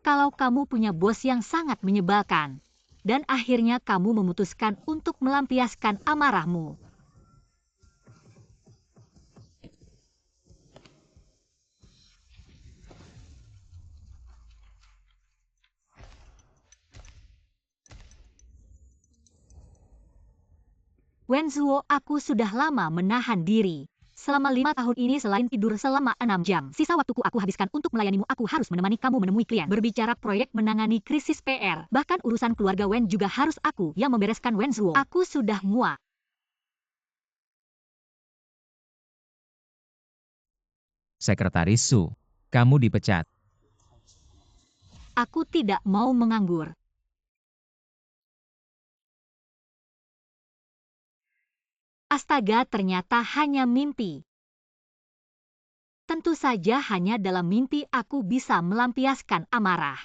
Kalau kamu punya bos yang sangat menyebalkan, dan akhirnya kamu memutuskan untuk melampiaskan amarahmu. Wenzuo, aku sudah lama menahan diri. Selama 5 tahun ini selain tidur selama 6 jam, sisa waktuku aku habiskan untuk melayanimu. Aku harus menemani kamu menemui klien, berbicara proyek, menangani krisis PR. Bahkan urusan keluarga Wen juga harus aku yang membereskan. Wenzuo, aku sudah muak. Sekretaris Su, kamu dipecat. Aku tidak mau menganggur. Astaga, ternyata hanya mimpi. Tentu saja hanya dalam mimpi aku bisa melampiaskan amarah.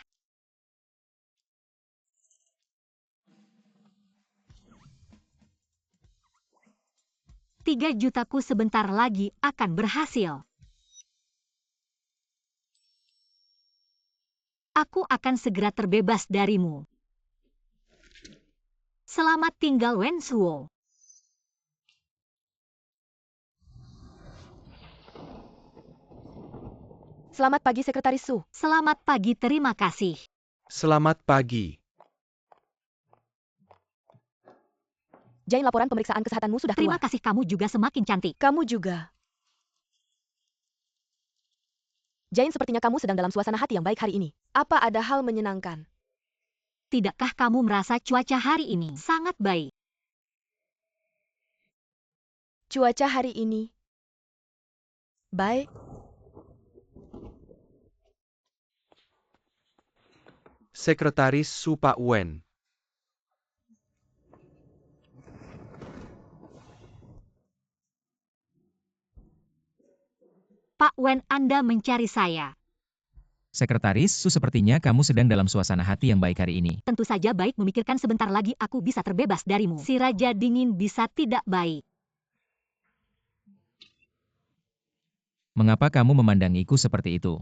3 jutaku sebentar lagi akan berhasil. Aku akan segera terbebas darimu. Selamat tinggal, Wenzuo. Selamat pagi, Sekretaris Su. Selamat pagi, terima kasih. Selamat pagi. Jane, laporan pemeriksaan kesehatanmu sudah Terima keluar. kasih, kamu juga semakin cantik. Kamu juga. Jane, sepertinya kamu sedang dalam suasana hati yang baik hari ini. Apa ada hal menyenangkan? Tidakkah kamu merasa cuaca hari ini sangat baik? Cuaca hari ini baik. Sekretaris Su, Pak Wen. Pak Wen, Anda mencari saya. Sekretaris Su, sepertinya kamu sedang dalam suasana hati yang baik hari ini. Tentu saja baik, memikirkan sebentar lagi aku bisa terbebas darimu. Si Raja Dingin bisa tidak baik. Mengapa kamu memandangiku seperti itu?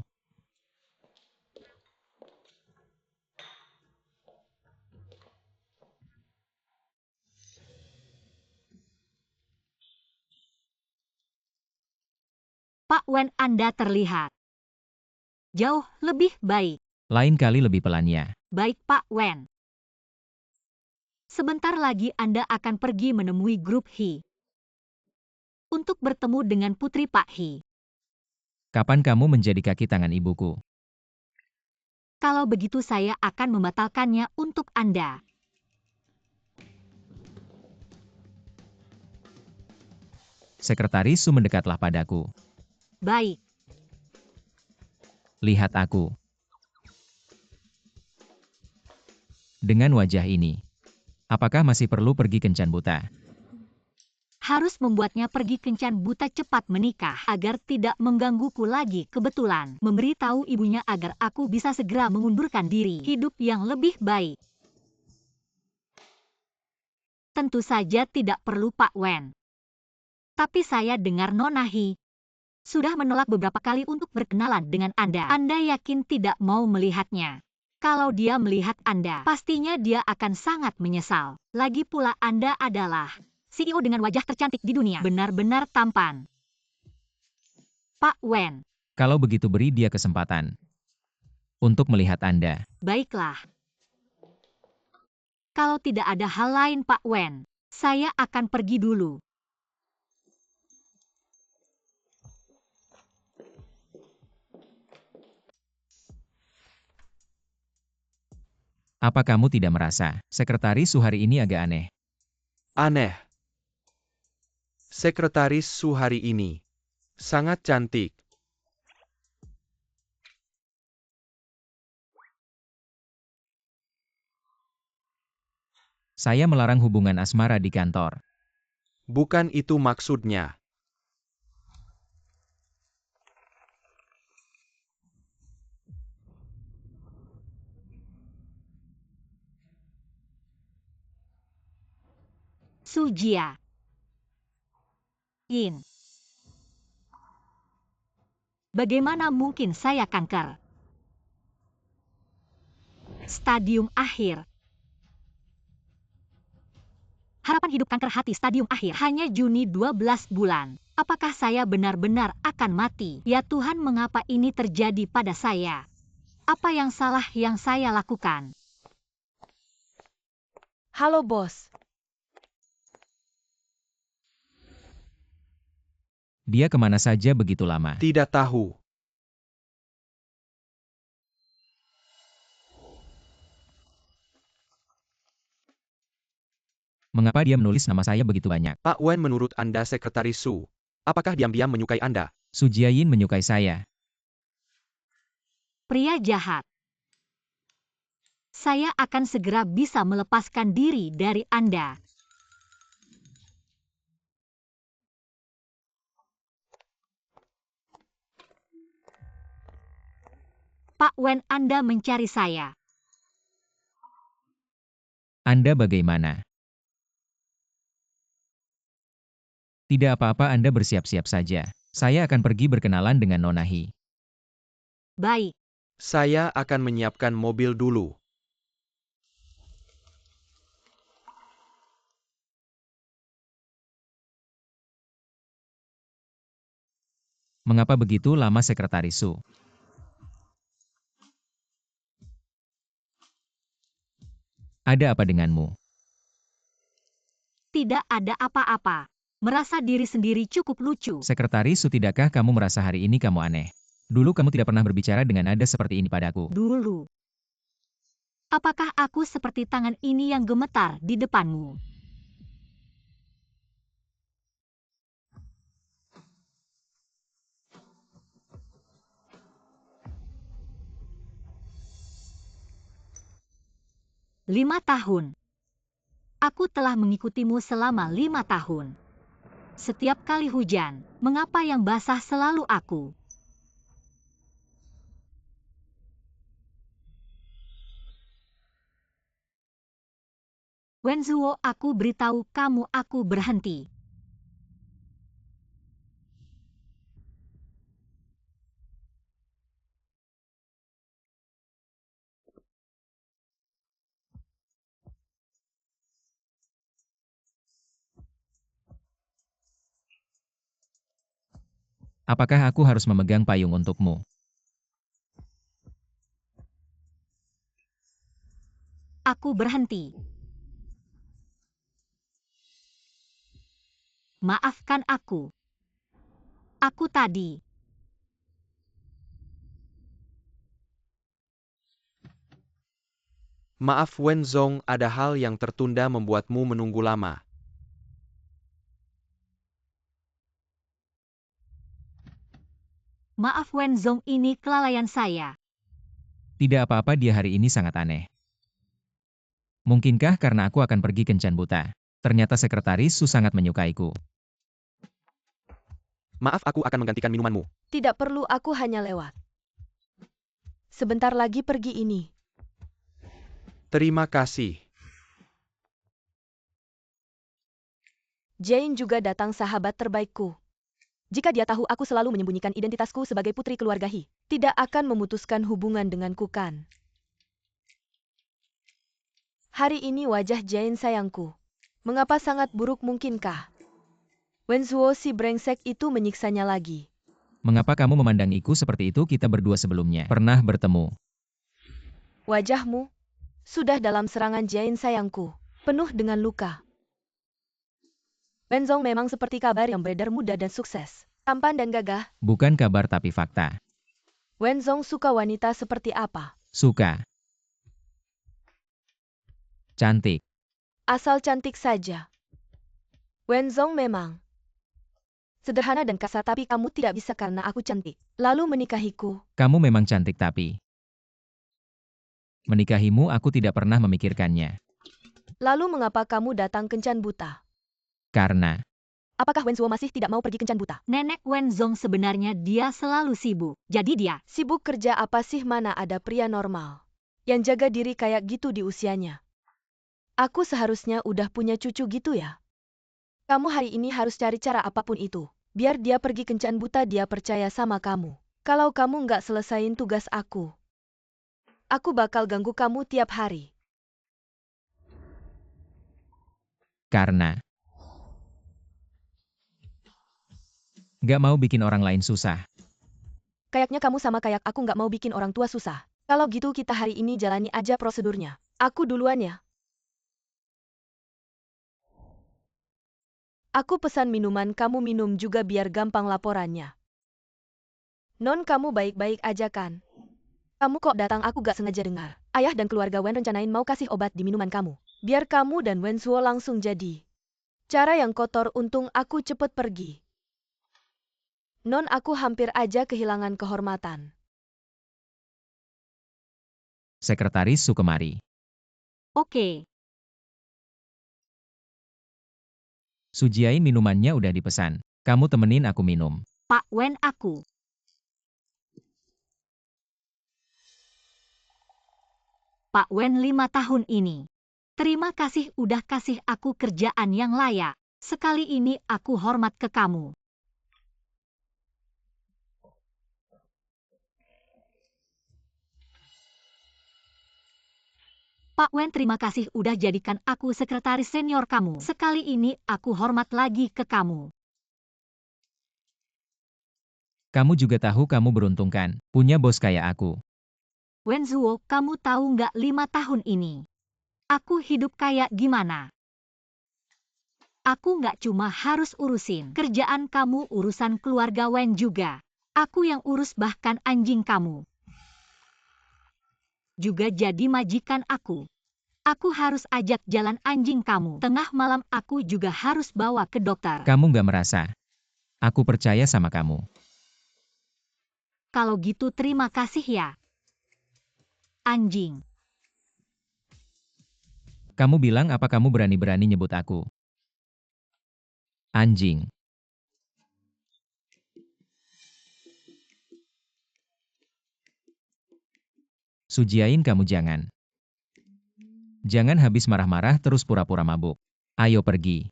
Pak Wen, Anda terlihat jauh lebih baik. Lain kali lebih pelannya. Baik, Pak Wen. Sebentar lagi Anda akan pergi menemui grup He untuk bertemu dengan putri Pak He. Kapan kamu menjadi kaki tangan ibuku? Kalau begitu saya akan membatalkannya untuk Anda. Sekretaris Su, mendekatlah padaku. Baik. Lihat aku. Dengan wajah ini, apakah masih perlu pergi kencan buta? Harus membuatnya pergi kencan buta cepat menikah agar tidak menggangguku lagi. Kebetulan memberitahu ibunya agar aku bisa segera mengundurkan diri. Hidup yang lebih baik. Tentu saja tidak perlu, Pak Wen. Tapi saya dengar Nona He sudah menolak beberapa kali untuk berkenalan dengan Anda. Anda yakin tidak mau melihatnya? Kalau dia melihat Anda, pastinya dia akan sangat menyesal. Lagi pula Anda adalah CEO dengan wajah tercantik di dunia. Benar-benar tampan. Pak Wen. Kalau begitu beri dia kesempatan untuk melihat Anda. Baiklah. Kalau tidak ada hal lain, Pak Wen, saya akan pergi dulu. Apa kamu tidak merasa, Sekretaris Su hari ini agak aneh? Aneh. Sekretaris Su hari ini sangat cantik. Saya melarang hubungan asmara di kantor. Bukan itu maksudnya. Su Jia. Yin. Bagaimana mungkin saya kanker? Stadium akhir. Harapan hidup kanker hati stadium akhir hanya Juni 12 bulan. Apakah saya benar-benar akan mati? Ya Tuhan, mengapa ini terjadi pada saya? Apa yang salah yang saya lakukan? Halo bos. Dia kemana saja begitu lama? Tidak tahu. Mengapa dia menulis nama saya begitu banyak? Pak Wen, menurut Anda Sekretaris Su, apakah diam-diam menyukai Anda? Su Jiayin menyukai saya. Pria jahat. Saya akan segera bisa melepaskan diri dari Anda. Pak Wen, Anda mencari saya. Anda bagaimana? Tidak apa-apa, Anda bersiap-siap saja. Saya akan pergi berkenalan dengan Nona Hi. Baik. Saya akan menyiapkan mobil dulu. Mengapa begitu lama, Sekretaris Su? Ada apa denganmu? Tidak ada apa-apa. Merasa diri sendiri cukup lucu. Sekretaris Su, tidakkah kamu merasa hari ini kamu aneh? Dulu kamu tidak pernah berbicara dengan nada seperti ini padaku. Dulu. Apakah aku seperti tangan ini yang gemetar di depanmu? Lima tahun. Aku telah mengikutimu selama 5 tahun. Setiap kali hujan, mengapa yang basah selalu aku? Wenzuo, aku beritahu kamu aku berhenti. Apakah aku harus memegang payung untukmu? Aku berhenti. Maafkan aku. Aku tadi. Maaf Wen Zong, ada hal yang tertunda membuatmu menunggu lama. Maaf Wenzong, ini kelalaian saya. Tidak apa-apa, dia hari ini sangat aneh. Mungkinkah karena aku akan pergi kencan buta? Ternyata Sekretaris Su sangat menyukaiku. Maaf, aku akan menggantikan minumanmu. Tidak perlu, aku hanya lewat. Sebentar lagi pergi ini. Terima kasih. Jane juga datang, sahabat terbaikku. Jika dia tahu aku selalu menyembunyikan identitasku sebagai putri keluarga Hi, tidak akan memutuskan hubungan denganku kan? Hari ini wajah Jane sayangku. Mengapa sangat buruk mungkinkah? Wenzuo si brengsek itu menyiksanya lagi. Mengapa kamu memandangiku seperti itu? Kita berdua sebelumnya pernah bertemu. Wajahmu sudah dalam serangan Jane sayangku, penuh dengan luka. Wenzong memang seperti kabar yang beredar, muda dan sukses, tampan dan gagah. Bukan kabar tapi fakta. Wenzong suka wanita seperti apa? Suka. Cantik. Asal cantik saja. Wenzong memang sederhana dan kasar, tapi kamu tidak bisa karena aku cantik, lalu menikahiku. Kamu memang cantik tapi menikahimu aku tidak pernah memikirkannya. Lalu mengapa kamu datang kencan buta? Karena Apakah Wenzuo masih tidak mau pergi kencan buta? Nenek Wenzong sebenarnya dia selalu sibuk. Jadi dia Sibuk kerja apa sih? Mana ada pria normal yang jaga diri kayak gitu di usianya? Aku seharusnya udah punya cucu gitu ya. Kamu hari ini harus cari cara apapun itu, biar dia pergi kencan buta. Dia percaya sama kamu. Kalau kamu nggak selesain tugas aku, Aku bakal ganggu kamu tiap hari. Karena gak mau bikin orang lain susah. Kayaknya kamu sama kayak aku nggak mau bikin orang tua susah. Kalau gitu kita hari ini jalani aja prosedurnya. Aku duluan ya. Aku pesan minuman, kamu minum juga biar gampang laporannya. Non, kamu baik-baik aja kan? Kamu kok datang, aku gak sengaja dengar. Ayah dan keluarga Wen rencanain mau kasih obat di minuman kamu. Biar kamu dan Wen Suo langsung jadi. Cara yang kotor, untung aku cepet pergi. Non, aku hampir aja kehilangan kehormatan. Sekretaris Sukemari. Oke, Sujiain minumannya udah dipesan. Kamu temenin aku minum. Pak Wen aku. Pak Wen 5 tahun ini. Terima kasih udah kasih aku kerjaan yang layak. Sekali ini aku hormat ke kamu. Pak Wen, terima kasih udah jadikan aku sekretaris senior kamu. Sekali ini aku hormat lagi ke kamu. Kamu juga tahu kamu beruntung kan, punya bos kayak aku. Wen Zuo, kamu tahu nggak 5 tahun ini? Aku hidup kayak gimana? Aku nggak cuma harus urusin kerjaan kamu, urusan keluarga Wen juga. Aku yang urus bahkan anjing kamu. Juga jadi majikan aku. Aku harus ajak jalan anjing kamu. Tengah malam aku juga harus bawa ke dokter. Kamu gak merasa? Aku percaya sama kamu. Kalau gitu terima kasih ya. Anjing. Kamu bilang apa kamu berani-berani nyebut aku? Anjing. Sujiain, kamu jangan. Jangan habis marah-marah terus pura-pura mabuk. Ayo pergi.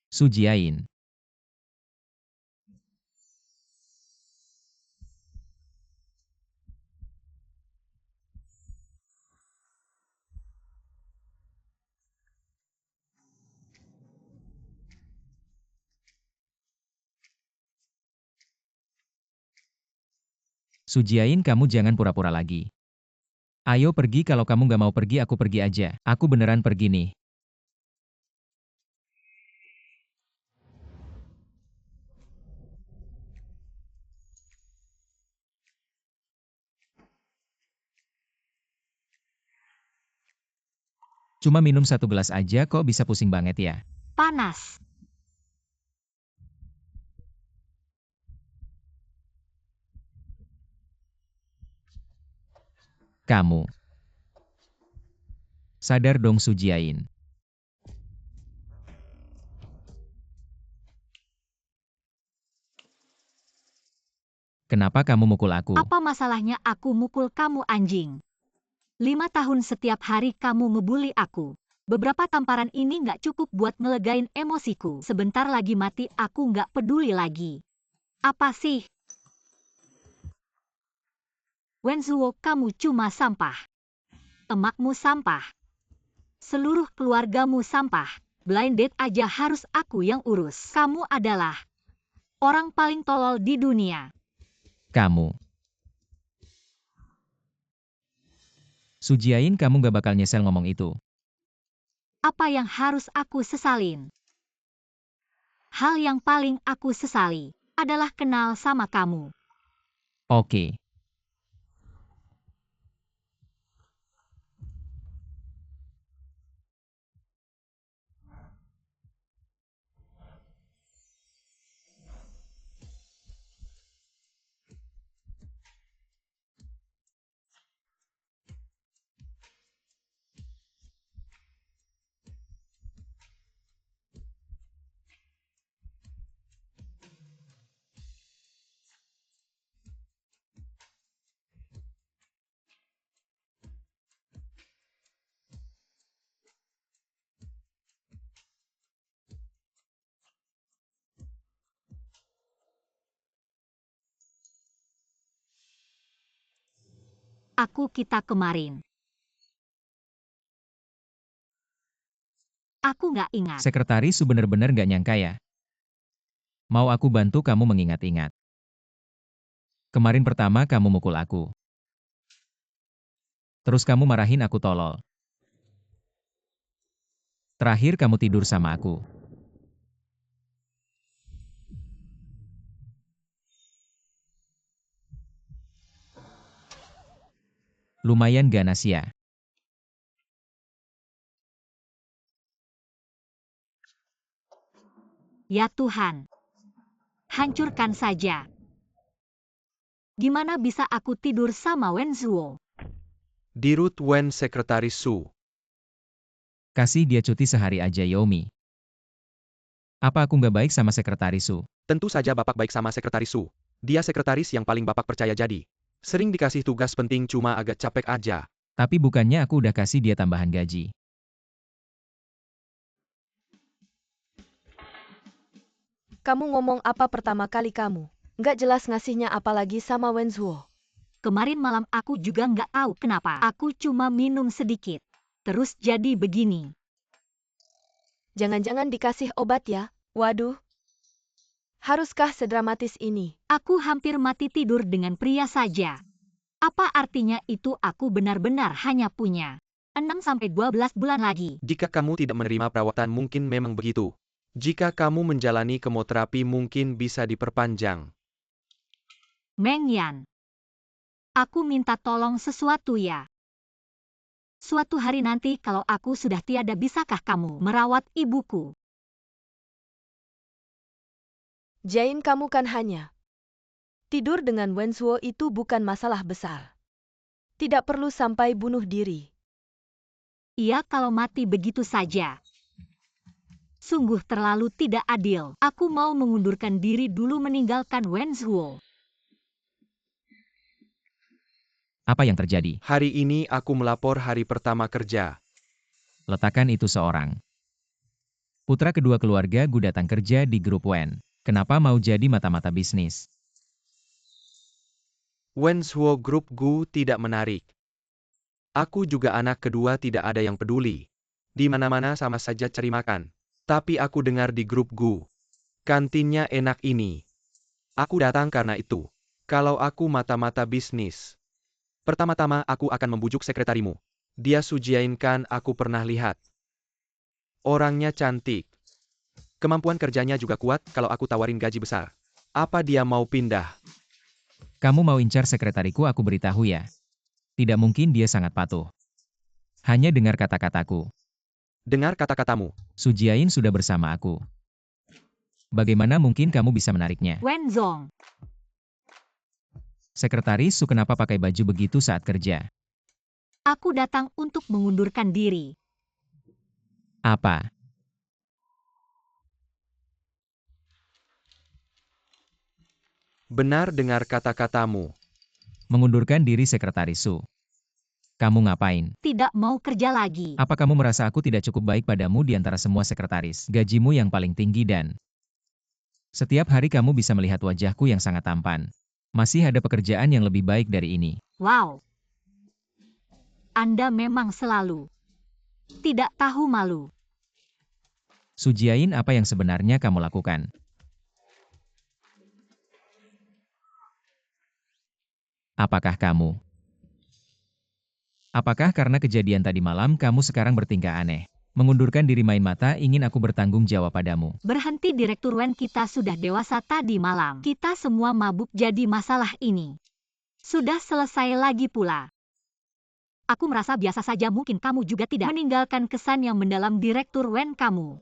Sujiain. Sujiain, kamu jangan pura-pura lagi. Ayo pergi, kalau kamu gak mau pergi aku pergi aja. Aku beneran pergi nih. Cuma minum 1 gelas aja kok bisa pusing banget ya? Panas. Kamu. Sadar dong, Sujiain. Kenapa kamu mukul aku? Apa masalahnya aku mukul kamu, anjing? 5 tahun setiap hari kamu ngebully aku. Beberapa tamparan ini nggak cukup buat ngelegain emosiku. Sebentar lagi mati aku nggak peduli lagi. Apa sih? Wen Zuo, kamu cuma sampah. Emakmu sampah. Seluruh keluargamu sampah. Blind date aja harus aku yang urus. Kamu adalah orang paling tolol di dunia. Kamu. Sujiain, kamu gak bakal nyesel ngomong itu. Apa yang harus aku sesalin? Hal yang paling aku sesali adalah kenal sama kamu. Oke. aku kita kemarin? Aku nggak ingat. Sekretaris Su bener-bener nggak nyangka ya. Mau aku bantu kamu mengingat-ingat. Kemarin pertama kamu mukul aku. Terus kamu marahin aku tolol. Terakhir kamu tidur sama aku. Lumayan ganas ya. Ya Tuhan. Hancurkan saja. Gimana bisa aku tidur sama Wen Zhuo? Dirut Wen Sekretaris Su. Kasih dia cuti sehari aja Yomi. Apa aku nggak baik sama Sekretaris Su? Tentu saja Bapak baik sama Sekretaris Su. Dia sekretaris yang paling Bapak percaya jadi. Sering dikasih tugas penting cuma agak capek aja. Tapi bukannya aku udah kasih dia tambahan gaji. Kamu ngomong apa pertama kali kamu? Nggak jelas ngasihnya apalagi sama Wen Zhuo. Kemarin malam aku juga nggak tahu kenapa. Aku cuma minum sedikit. Terus jadi begini. Jangan-jangan dikasih obat ya? Waduh. Haruskah sedramatis ini? Aku hampir mati tidur dengan pria saja. Apa artinya itu aku benar-benar hanya punya 6-12 bulan lagi? Jika kamu tidak menerima perawatan mungkin memang begitu. Jika kamu menjalani kemoterapi mungkin bisa diperpanjang. Meng Yan. Aku minta tolong sesuatu ya. Suatu hari nanti kalau aku sudah tiada, bisakah kamu merawat ibuku? Jain, kamu kan hanya tidur dengan Wen Zhuo, itu bukan masalah besar. Tidak perlu sampai bunuh diri. Iya, kalau mati begitu saja. Sungguh terlalu tidak adil. Aku mau mengundurkan diri dulu meninggalkan Wen Zhuo. Apa yang terjadi? Hari ini aku melapor hari pertama kerja. Letakkan itu seorang. Putra kedua keluarga Gu datang kerja di grup Wen. Kenapa mau jadi mata-mata bisnis? Wen Zhuo Group Gu tidak menarik. Aku juga anak kedua, tidak ada yang peduli. Di mana-mana sama saja cari makan. Tapi aku dengar di grup Gu. Kantinnya enak ini. Aku datang karena itu. Kalau aku mata-mata bisnis. Pertama-tama aku akan membujuk sekretarimu. Dia Su Jiain kan aku pernah lihat. Orangnya cantik. Kemampuan kerjanya juga kuat. Kalau aku tawarin gaji besar. Apa dia mau pindah? Kamu mau incar sekretariku, aku beritahu ya. Tidak mungkin, dia sangat patuh. Hanya dengar kata-kataku. Dengar kata-katamu. Su Jiain sudah bersama aku. Bagaimana mungkin kamu bisa menariknya? Wen Zong. Sekretaris Su kenapa pakai baju begitu saat kerja? Aku datang untuk mengundurkan diri. Apa? Benar dengar kata-katamu. Mengundurkan diri Sekretaris Su. Kamu ngapain? Tidak mau kerja lagi. Apa kamu merasa aku tidak cukup baik padamu di antara semua sekretaris? Gajimu yang paling tinggi dan setiap hari kamu bisa melihat wajahku yang sangat tampan. Masih ada pekerjaan yang lebih baik dari ini. Wow. Anda memang selalu tidak tahu malu. Su Jiain, apa yang sebenarnya kamu lakukan? Apakah karena kejadian tadi malam kamu sekarang bertingkah aneh? Mengundurkan diri main mata, ingin aku bertanggung jawab padamu. Berhenti, Direktur Wen, kita sudah dewasa tadi malam. Kita semua mabuk jadi masalah ini. Sudah selesai lagi pula. Aku merasa biasa saja, mungkin kamu juga tidak meninggalkan kesan yang mendalam Direktur Wen kamu.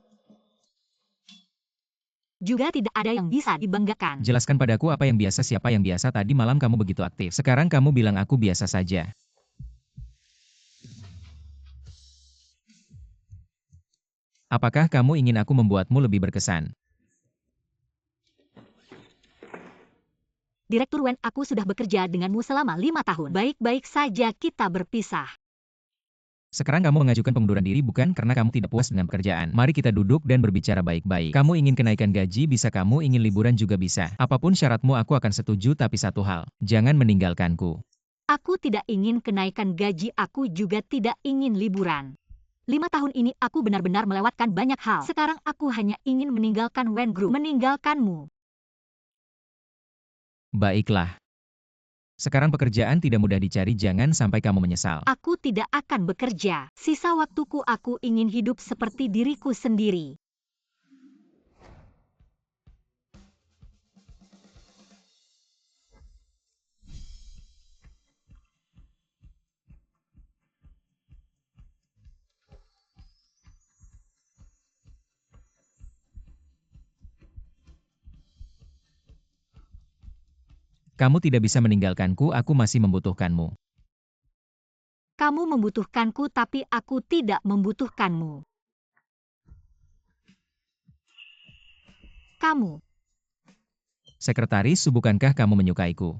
Juga tidak ada yang bisa dibanggakan. Jelaskan padaku apa yang biasa, siapa yang biasa. Tadi malam kamu begitu aktif. Sekarang kamu bilang aku biasa saja. Apakah kamu ingin aku membuatmu lebih berkesan? Direktur Wen, aku sudah bekerja denganmu selama 5 tahun. Baik-baik saja kita berpisah. Sekarang kamu mengajukan pengunduran diri bukan karena kamu tidak puas dengan pekerjaan. Mari kita duduk dan berbicara baik-baik. Kamu ingin kenaikan gaji bisa, kamu ingin liburan juga bisa. Apapun syaratmu aku akan setuju, tapi satu hal, jangan meninggalkanku. Aku tidak ingin kenaikan gaji, aku juga tidak ingin liburan. 5 tahun ini aku benar-benar melewatkan banyak hal. Sekarang aku hanya ingin meninggalkan Wen Group, meninggalkanmu. Baiklah. Sekarang pekerjaan tidak mudah dicari, jangan sampai kamu menyesal. Aku tidak akan bekerja. Sisa waktuku aku ingin hidup seperti diriku sendiri. Kamu tidak bisa meninggalkanku, aku masih membutuhkanmu. Kamu membutuhkanku tapi aku tidak membutuhkanmu. Kamu. Sekretaris, bukankah kamu menyukaiku?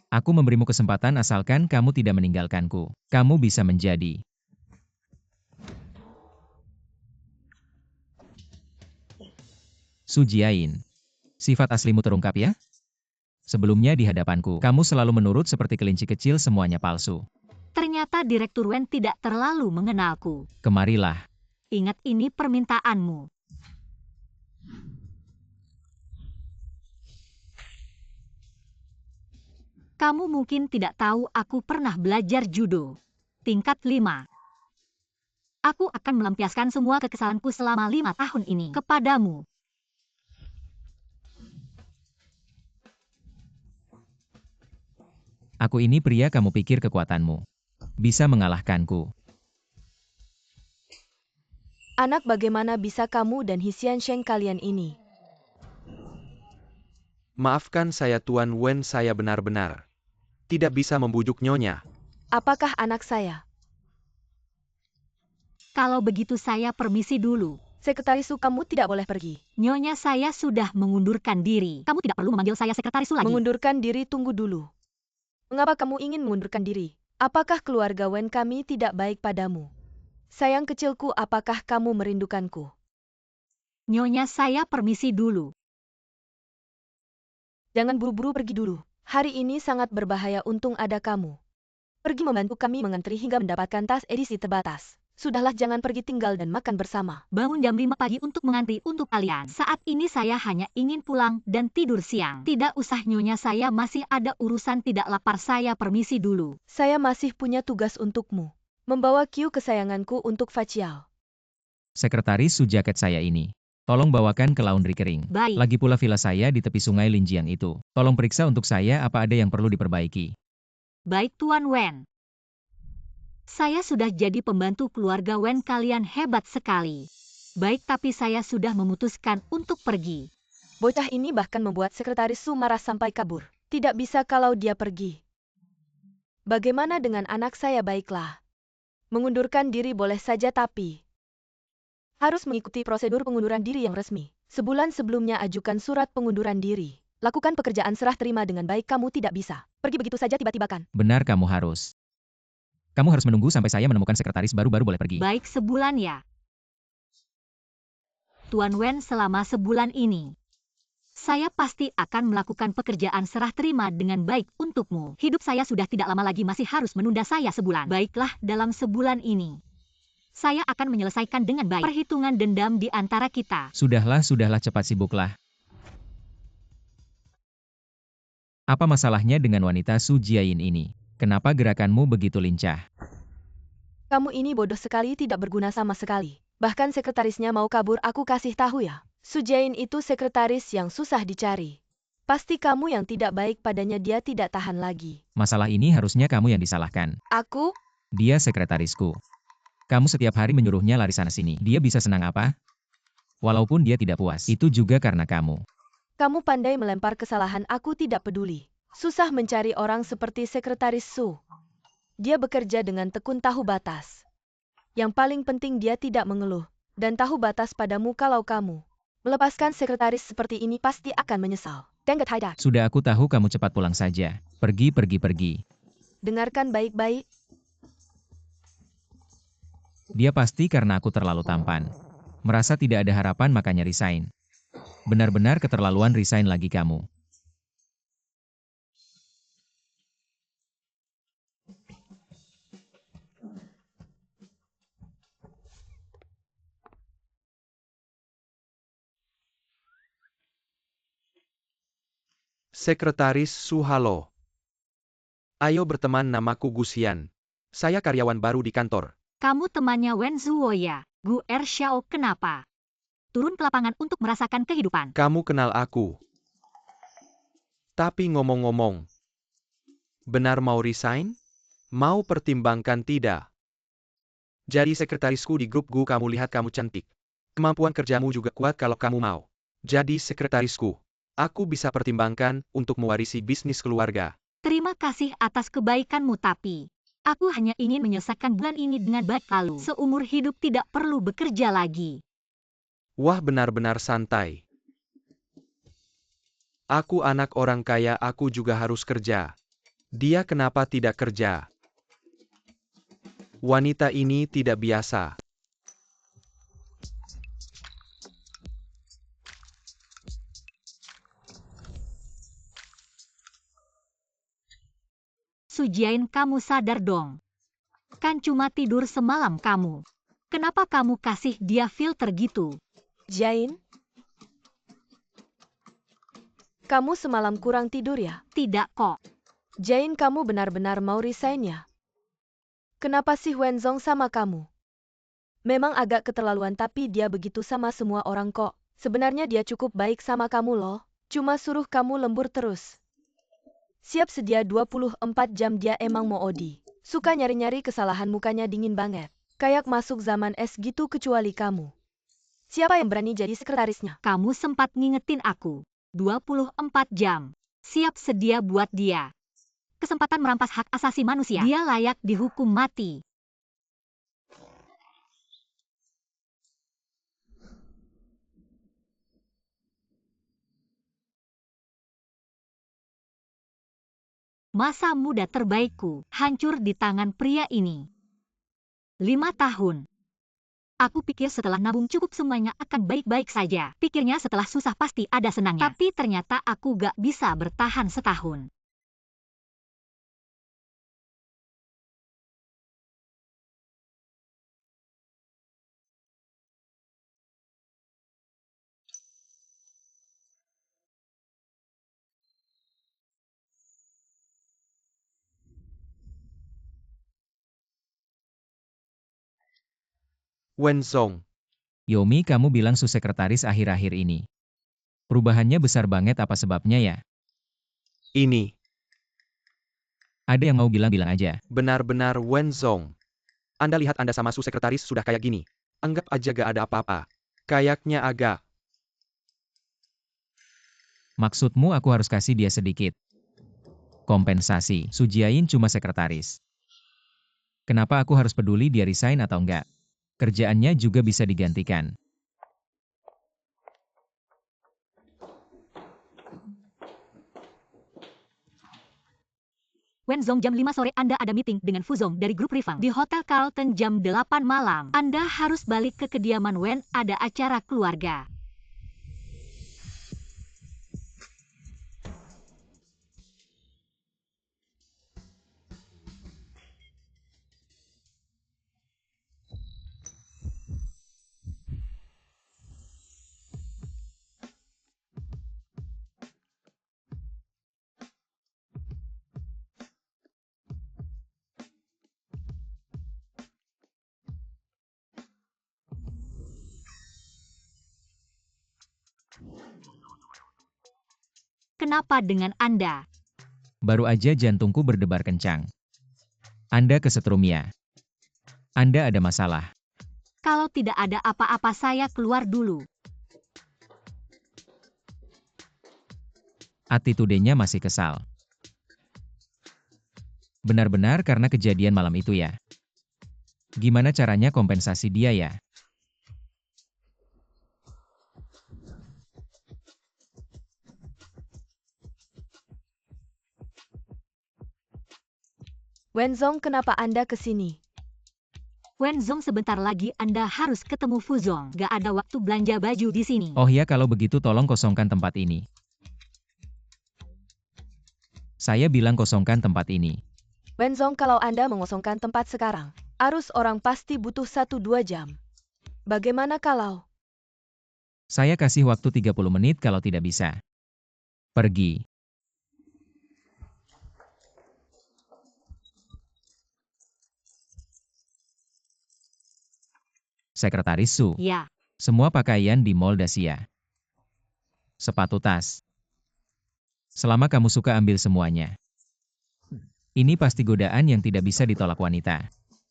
Aku memberimu kesempatan asalkan kamu tidak meninggalkanku. Kamu bisa menjadi Su Jiayin. Sifat aslimu terungkap ya? Sebelumnya di hadapanku, kamu selalu menurut seperti kelinci kecil, semuanya palsu. Ternyata Direktur Wen tidak terlalu mengenalku. Kemarilah. Ingat, ini permintaanmu. Kamu mungkin tidak tahu aku pernah belajar judo. Tingkat 5. Aku akan melampiaskan semua kekesalanku selama 5 tahun ini kepadamu. Aku ini pria, kamu pikir kekuatanmu bisa mengalahkanku? Anak, bagaimana bisa kamu dan Hisian Sheng kalian ini? Maafkan saya Tuan Wen, saya benar-benar tidak bisa membujuk Nyonya. Apakah anak saya? Kalau begitu saya permisi dulu. Sekretaris Su, kamu tidak boleh pergi. Nyonya, saya sudah mengundurkan diri. Kamu tidak perlu memanggil saya Sekretaris Su lagi. Mengundurkan diri, tunggu dulu. Mengapa kamu ingin mengundurkan diri? Apakah keluarga Wen kami tidak baik padamu? Sayang kecilku, apakah kamu merindukanku? Nyonya, saya permisi dulu. Jangan buru-buru pergi dulu. Hari ini sangat berbahaya, untung ada kamu. Pergi membantu kami mengantri hingga mendapatkan tas edisi terbatas. Sudahlah, jangan pergi, tinggal dan makan bersama. Bangun jam 5 pagi untuk mengantri untuk kalian. Saat ini saya hanya ingin pulang dan tidur siang. Tidak usah Nyonya, saya masih ada urusan, tidak lapar, saya permisi dulu. Saya masih punya tugas untukmu. Membawa Q kesayanganku untuk facial. Sekretaris Su, jaket saya ini tolong bawakan ke laundry kering. Baik. Lagi pula villa saya di tepi sungai Linjiang itu. Tolong periksa untuk saya apa ada yang perlu diperbaiki. Baik Tuan Wen. Saya sudah jadi pembantu keluarga Wen, kalian hebat sekali. Baik, tapi saya sudah memutuskan untuk pergi. Bocah ini bahkan membuat Sekretaris Su marah sampai kabur. Tidak bisa kalau dia pergi. Bagaimana dengan anak saya? Baiklah. Mengundurkan diri boleh saja, tapi harus mengikuti prosedur pengunduran diri yang resmi. Sebulan sebelumnya ajukan surat pengunduran diri. Lakukan pekerjaan serah terima dengan baik, kamu tidak bisa pergi begitu saja tiba-tiba kan? Benar, kamu harus menunggu sampai saya menemukan sekretaris baru boleh pergi. Baik, sebulan ya. Tuan Wen, selama sebulan ini, saya pasti akan melakukan pekerjaan serah terima dengan baik untukmu. Hidup saya sudah tidak lama lagi, masih harus menunda saya sebulan. Baiklah, dalam sebulan ini, saya akan menyelesaikan dengan baik perhitungan dendam di antara kita. Sudahlah, cepat sibuklah. Apa masalahnya dengan wanita Su Jiayin ini? Kenapa gerakanmu begitu lincah? Kamu ini bodoh sekali, tidak berguna sama sekali. Bahkan sekretarisnya mau kabur, aku kasih tahu ya. Su Jiayin itu sekretaris yang susah dicari. Pasti kamu yang tidak baik padanya, dia tidak tahan lagi. Masalah ini harusnya kamu yang disalahkan. Aku? Dia sekretarisku. Kamu setiap hari menyuruhnya lari sana-sini. Dia bisa senang apa? Walaupun dia tidak puas, itu juga karena kamu. Kamu pandai melempar kesalahan, aku tidak peduli. Susah mencari orang seperti Sekretaris Su. Dia bekerja dengan tekun, tahu batas. Yang paling penting dia tidak mengeluh. Dan tahu batas padamu. Kalau kamu melepaskan sekretaris seperti ini pasti akan menyesal. Dengat Haidat. Sudah, aku tahu, kamu cepat pulang saja. Pergi. Dengarkan baik-baik. Dia pasti karena aku terlalu tampan. Merasa tidak ada harapan makanya resign. Benar-benar keterlaluan resign lagi kamu. Sekretaris Su, halo. Ayo berteman, namaku Gusian. Saya karyawan baru di kantor. Kamu temannya Wen Zuo ya? Gu Er Xiao, kenapa? Turun ke lapangan untuk merasakan kehidupan. Kamu kenal aku. Tapi ngomong-ngomong, benar mau resign? Mau pertimbangkan tidak? Jadi sekretarisku di grup Gu, kamu lihat kamu cantik. Kemampuan kerjamu juga kuat kalau kamu mau. Jadi sekretarisku. Aku bisa pertimbangkan untuk mewarisi bisnis keluarga. Terima kasih atas kebaikanmu, tapi aku hanya ingin menyelesaikan bulan ini dengan baik, lalu seumur hidup tidak perlu bekerja lagi. Wah, benar-benar santai. Aku anak orang kaya, aku juga harus kerja. Dia kenapa tidak kerja? Wanita ini tidak biasa. Su Jian, kamu sadar dong. Kan cuma tidur semalam kamu. Kenapa kamu kasih dia filter gitu? Jain? Kamu semalam kurang tidur ya? Tidak kok. Jain, kamu benar-benar mau resign ya? Kenapa sih Wenzong sama kamu? Memang agak keterlaluan, tapi dia begitu sama semua orang kok. Sebenarnya dia cukup baik sama kamu loh. Cuma suruh kamu lembur terus. Siap sedia 24 jam, dia emang mau OD. Suka nyari-nyari kesalahan, mukanya dingin banget. Kayak masuk zaman es gitu, kecuali kamu. Siapa yang berani jadi sekretarisnya? Kamu sempat ngingetin aku. 24 jam. Siap sedia buat dia. Kesempatan merampas hak asasi manusia. Dia layak dihukum mati. Masa muda terbaikku hancur di tangan pria ini. 5 tahun. Aku pikir setelah nabung cukup semuanya akan baik-baik saja. Pikirnya setelah susah pasti ada senangnya. Tapi ternyata aku gak bisa bertahan setahun. Wenzong. Yomi, kamu bilang Su sekretaris akhir-akhir ini. Perubahannya besar banget, apa sebabnya ya? Ini. Ada yang mau bilang-bilang aja. Benar-benar Wenzong. Anda lihat, Anda sama Su sekretaris sudah kayak gini. Anggap aja gak ada apa-apa. Kayaknya agak. Maksudmu aku harus kasih dia sedikit kompensasi. Su Jiain cuma sekretaris. Kenapa aku harus peduli dia resign atau enggak? Kerjaannya juga bisa digantikan. Wenzong, jam 5 sore Anda ada meeting dengan Fuzong dari grup Rifang di Hotel Carlton jam 8 malam. Anda harus balik ke kediaman Wen, ada acara keluarga. Kenapa dengan Anda? Baru aja jantungku berdebar kencang. Anda kesetrum ya? Anda ada masalah? Kalau tidak ada apa-apa saya keluar dulu. Attitude-nya masih kesal. Benar-benar karena kejadian malam itu ya? Gimana caranya kompensasi dia ya? Wenzong, kenapa Anda ke sini? Wenzong, sebentar lagi Anda harus ketemu Fuzong. Gak ada waktu belanja baju di sini. Oh ya, kalau begitu tolong kosongkan tempat ini. Saya bilang kosongkan tempat ini. Wenzong, kalau Anda mengosongkan tempat sekarang, arus orang pasti butuh 1-2 jam. Bagaimana kalau? Saya kasih waktu 30 menit kalau tidak bisa. Pergi. Sekretaris Su. Ya, Semua pakaian di Mall Dacia. Sepatu tas. Selama kamu suka ambil semuanya. Ini pasti godaan yang tidak bisa ditolak wanita.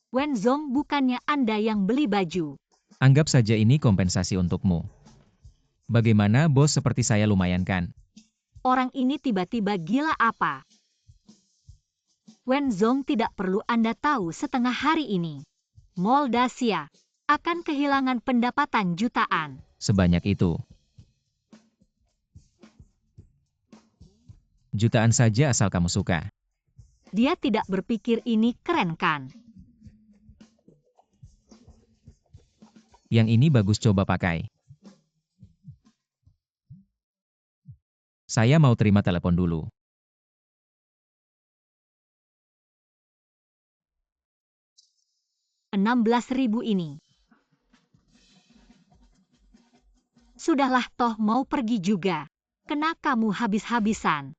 Wenzong, bukannya Anda yang beli baju. Anggap saja ini kompensasi untukmu. Bagaimana bos, seperti saya lumayan kan? Orang ini tiba-tiba gila apa? Wenzong, tidak perlu Anda tahu, setengah hari ini Mall Dacia akan kehilangan pendapatan jutaan. Sebanyak itu. Jutaan saja asal kamu suka. Dia tidak berpikir ini keren kan? Yang ini bagus, coba pakai. Saya mau terima telepon dulu. $16.000 ini. Sudahlah, toh mau pergi juga. Kena kamu habis-habisan.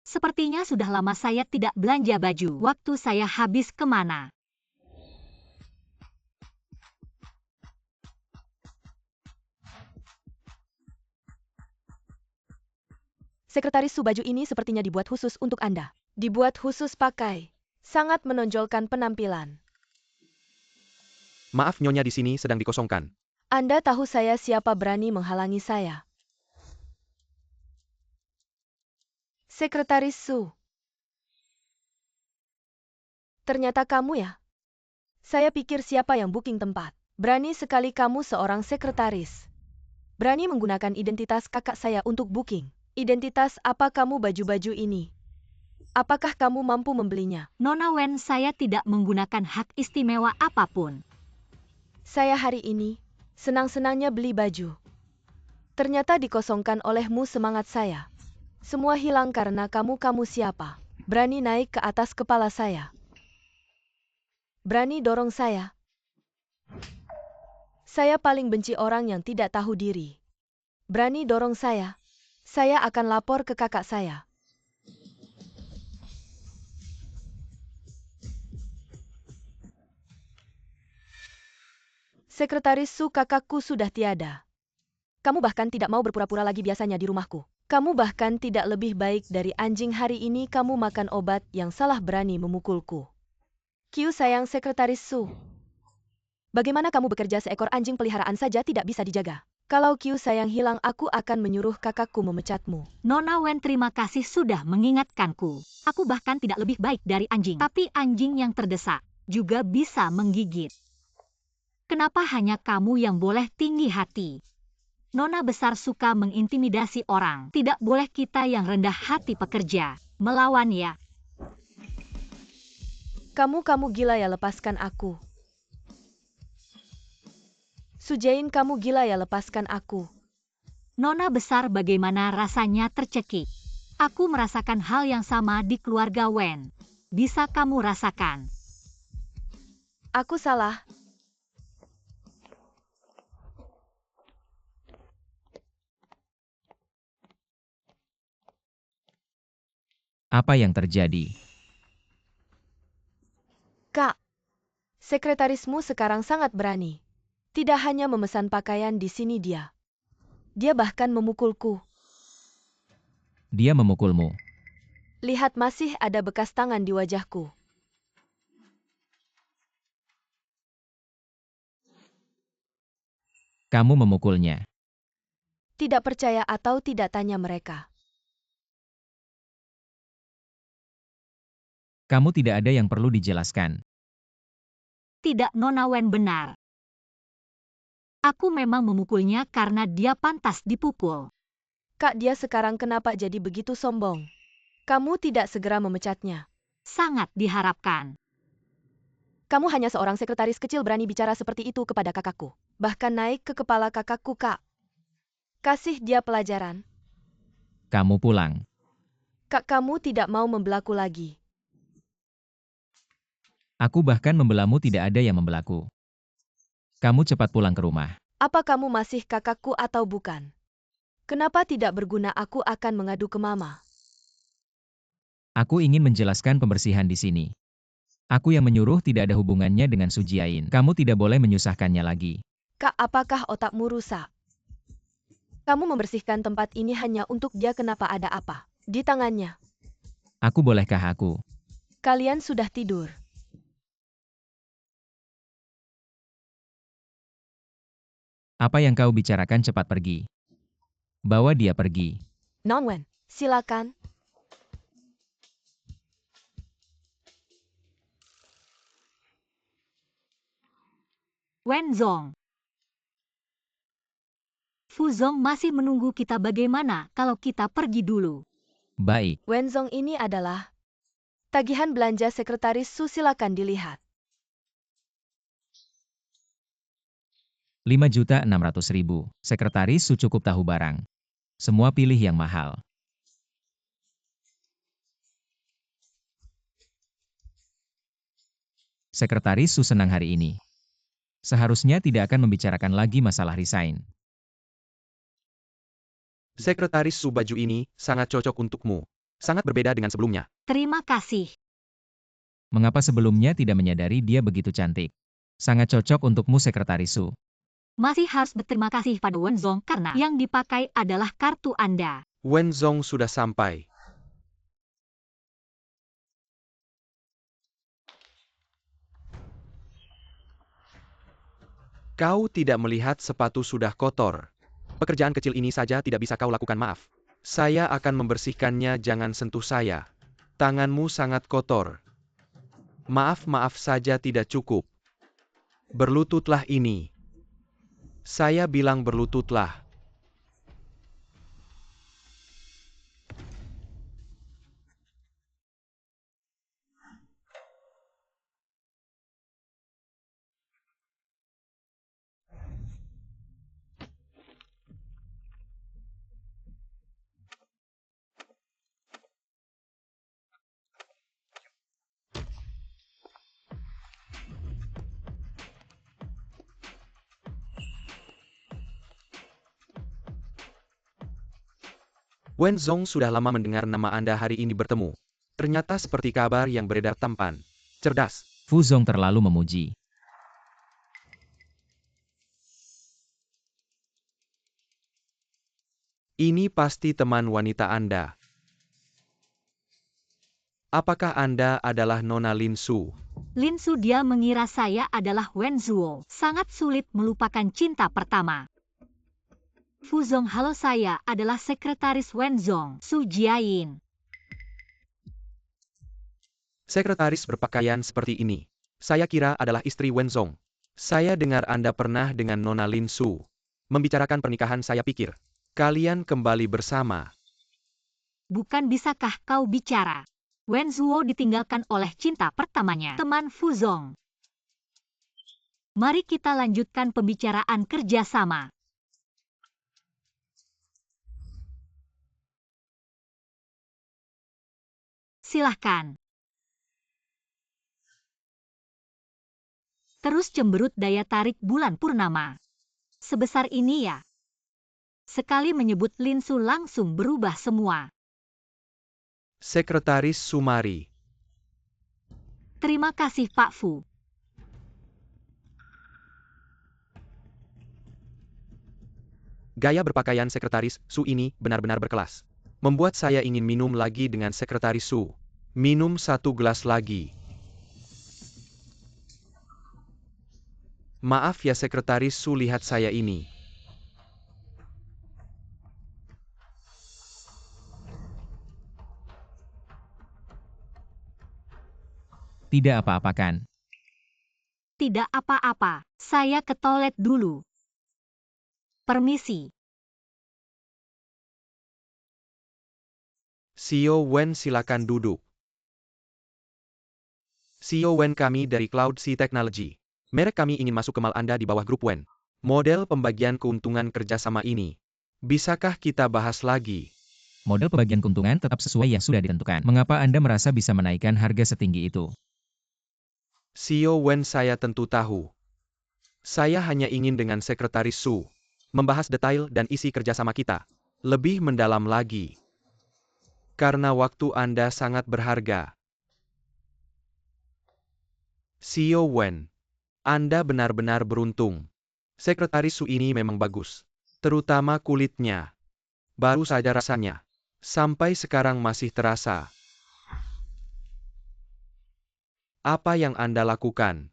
Sepertinya sudah lama saya tidak belanja baju. Waktu saya habis kemana? Sekretaris Su, baju ini sepertinya dibuat khusus untuk Anda. Dibuat khusus pakai. Sangat menonjolkan penampilan. Maaf Nyonya, di sini sedang dikosongkan. Anda tahu saya siapa berani menghalangi saya? Sekretaris Su. Ternyata kamu ya? Saya pikir siapa yang booking tempat. Berani sekali kamu seorang sekretaris. Berani menggunakan identitas kakak saya untuk booking. Identitas apa kamu baju-baju ini? Apakah kamu mampu membelinya? Nona Wen, saya tidak menggunakan hak istimewa apapun. Saya hari ini senang-senangnya beli baju. Ternyata dikosongkan olehmu semangat saya. Semua hilang karena kamu siapa? Berani naik ke atas kepala saya. Berani dorong saya. Saya paling benci orang yang tidak tahu diri. Berani dorong saya. Saya akan lapor ke kakak saya. Sekretaris Su, kakakku sudah tiada. Kamu bahkan tidak mau berpura-pura lagi biasanya di rumahku. Kamu bahkan tidak lebih baik dari anjing. Hari ini kamu makan obat yang salah, berani memukulku. Kiu sayang Sekretaris Su. Bagaimana kamu bekerja seekor anjing peliharaan saja tidak bisa dijaga? Kalau Kiu sayang hilang, aku akan menyuruh kakakku memecatmu. Nona Wen, terima kasih sudah mengingatkanku. Aku bahkan tidak lebih baik dari anjing. Tapi anjing yang terdesak juga bisa menggigit. Kenapa hanya kamu yang boleh tinggi hati? Nona besar suka mengintimidasi orang. Tidak boleh kita yang rendah hati pekerja melawan ya. Kamu gila ya, lepaskan aku. Su Jain, kamu gila ya, lepaskan aku. Nona besar, bagaimana rasanya tercekik? Aku merasakan hal yang sama di keluarga Wen. Bisa kamu rasakan? Aku salah. Apa yang terjadi? Kak, sekretarismu sekarang sangat berani. Tidak hanya memesan pakaian di sini dia. Dia bahkan memukulku. Dia memukulmu. Lihat, masih ada bekas tangan di wajahku. Kamu memukulnya. Tidak percaya atau tidak, tanya mereka. Kamu tidak ada yang perlu dijelaskan. Tidak, Nona Wen benar. Aku memang memukulnya karena dia pantas dipukul. Kak, dia sekarang kenapa jadi begitu sombong? Kamu tidak segera memecatnya. Sangat diharapkan. Kamu hanya seorang sekretaris kecil berani bicara seperti itu kepada kakakku. Bahkan naik ke kepala kakakku, Kak. Kasih dia pelajaran. Kamu pulang. Kak, kamu tidak mau membelaku lagi. Aku bahkan membelamu, tidak ada yang membelaku. Kamu cepat pulang ke rumah. Apa kamu masih kakakku atau bukan? Kenapa tidak berguna? Aku akan mengadu ke Mama. Aku ingin menjelaskan pembersihan di sini. Aku yang menyuruh, tidak ada hubungannya dengan Su Jiayin. Kamu tidak boleh menyusahkannya lagi. Kak, apakah otakmu rusak? Kamu membersihkan tempat ini hanya untuk dia. Kenapa ada apa di tangannya? Aku bolehkah aku? Kalian sudah tidur. Apa yang kau bicarakan, cepat pergi. Bawa dia pergi. Non-Wen, silakan. Wenzong. Fuzong masih menunggu kita. Bagaimana kalau kita pergi dulu? Baik. Wenzong, ini adalah tagihan belanja Sekretaris Su. Silakan dilihat. 5.600.000. Sekretaris Su cukup tahu barang. Semua pilih yang mahal. Sekretaris Su senang hari ini. Seharusnya tidak akan membicarakan lagi masalah resign. Sekretaris Su, baju ini sangat cocok untukmu. Sangat berbeda dengan sebelumnya. Terima kasih. Mengapa sebelumnya tidak menyadari dia begitu cantik? Sangat cocok untukmu, Sekretaris Su. Masih harus berterima kasih pada Wenzong karena yang dipakai adalah kartu Anda. Wenzong sudah sampai. Kau tidak melihat sepatu sudah kotor. Pekerjaan kecil ini saja tidak bisa kau lakukan, maaf. Saya akan membersihkannya, jangan sentuh saya. Tanganmu sangat kotor. Maaf saja tidak cukup. Berlututlah ini. Saya bilang berlututlah. Wenzong sudah lama mendengar nama Anda hari ini bertemu. Ternyata seperti kabar yang beredar, tampan. Cerdas. Fuzong terlalu memuji. Ini pasti teman wanita Anda. Apakah Anda adalah Nona Lin Su? Lin Su, dia mengira saya adalah Wenzuo. Sangat sulit melupakan cinta pertama. Fuzong, halo, saya adalah Sekretaris Wenzong, Su Jiayin. Sekretaris berpakaian seperti ini. Saya kira adalah istri Wenzong. Saya dengar Anda pernah dengan Nona Lin Su. Membicarakan pernikahan, saya pikir. Kalian kembali bersama. Bukan, bisakah kau bicara? Wenzuo ditinggalkan oleh cinta pertamanya, teman Fuzong. Mari kita lanjutkan pembicaraan kerjasama. Silahkan. Terus cemberut daya tarik bulan purnama. Sebesar ini ya. Sekali menyebut Lin Su langsung berubah semua. Sekretaris Sumari. Terima kasih, Pak Fu. Gaya berpakaian Sekretaris Su ini benar-benar berkelas. Membuat saya ingin minum lagi dengan Sekretaris Su. Minum 1 gelas lagi. Maaf ya Sekretaris Su, lihat saya ini. Tidak apa-apa kan? Tidak apa-apa, saya ke toilet dulu. Permisi. Sio Wen, silakan duduk. Sio Wen, kami dari Cloud Sea Technology. Merek kami ingin masuk ke mal Anda di bawah grup Wen. Model pembagian keuntungan kerjasama ini. Bisakah kita bahas lagi? Model pembagian keuntungan tetap sesuai yang sudah ditentukan. Mengapa Anda merasa bisa menaikkan harga setinggi itu? Sio Wen, saya tentu tahu. Saya hanya ingin dengan Sekretaris Su membahas detail dan isi kerjasama kita. lebih mendalam lagi. Karena waktu Anda sangat berharga. Xiao Wen, Anda benar-benar beruntung. Sekretaris Su ini memang bagus. Terutama kulitnya. Baru saja rasanya. Sampai sekarang masih terasa. Apa yang Anda lakukan?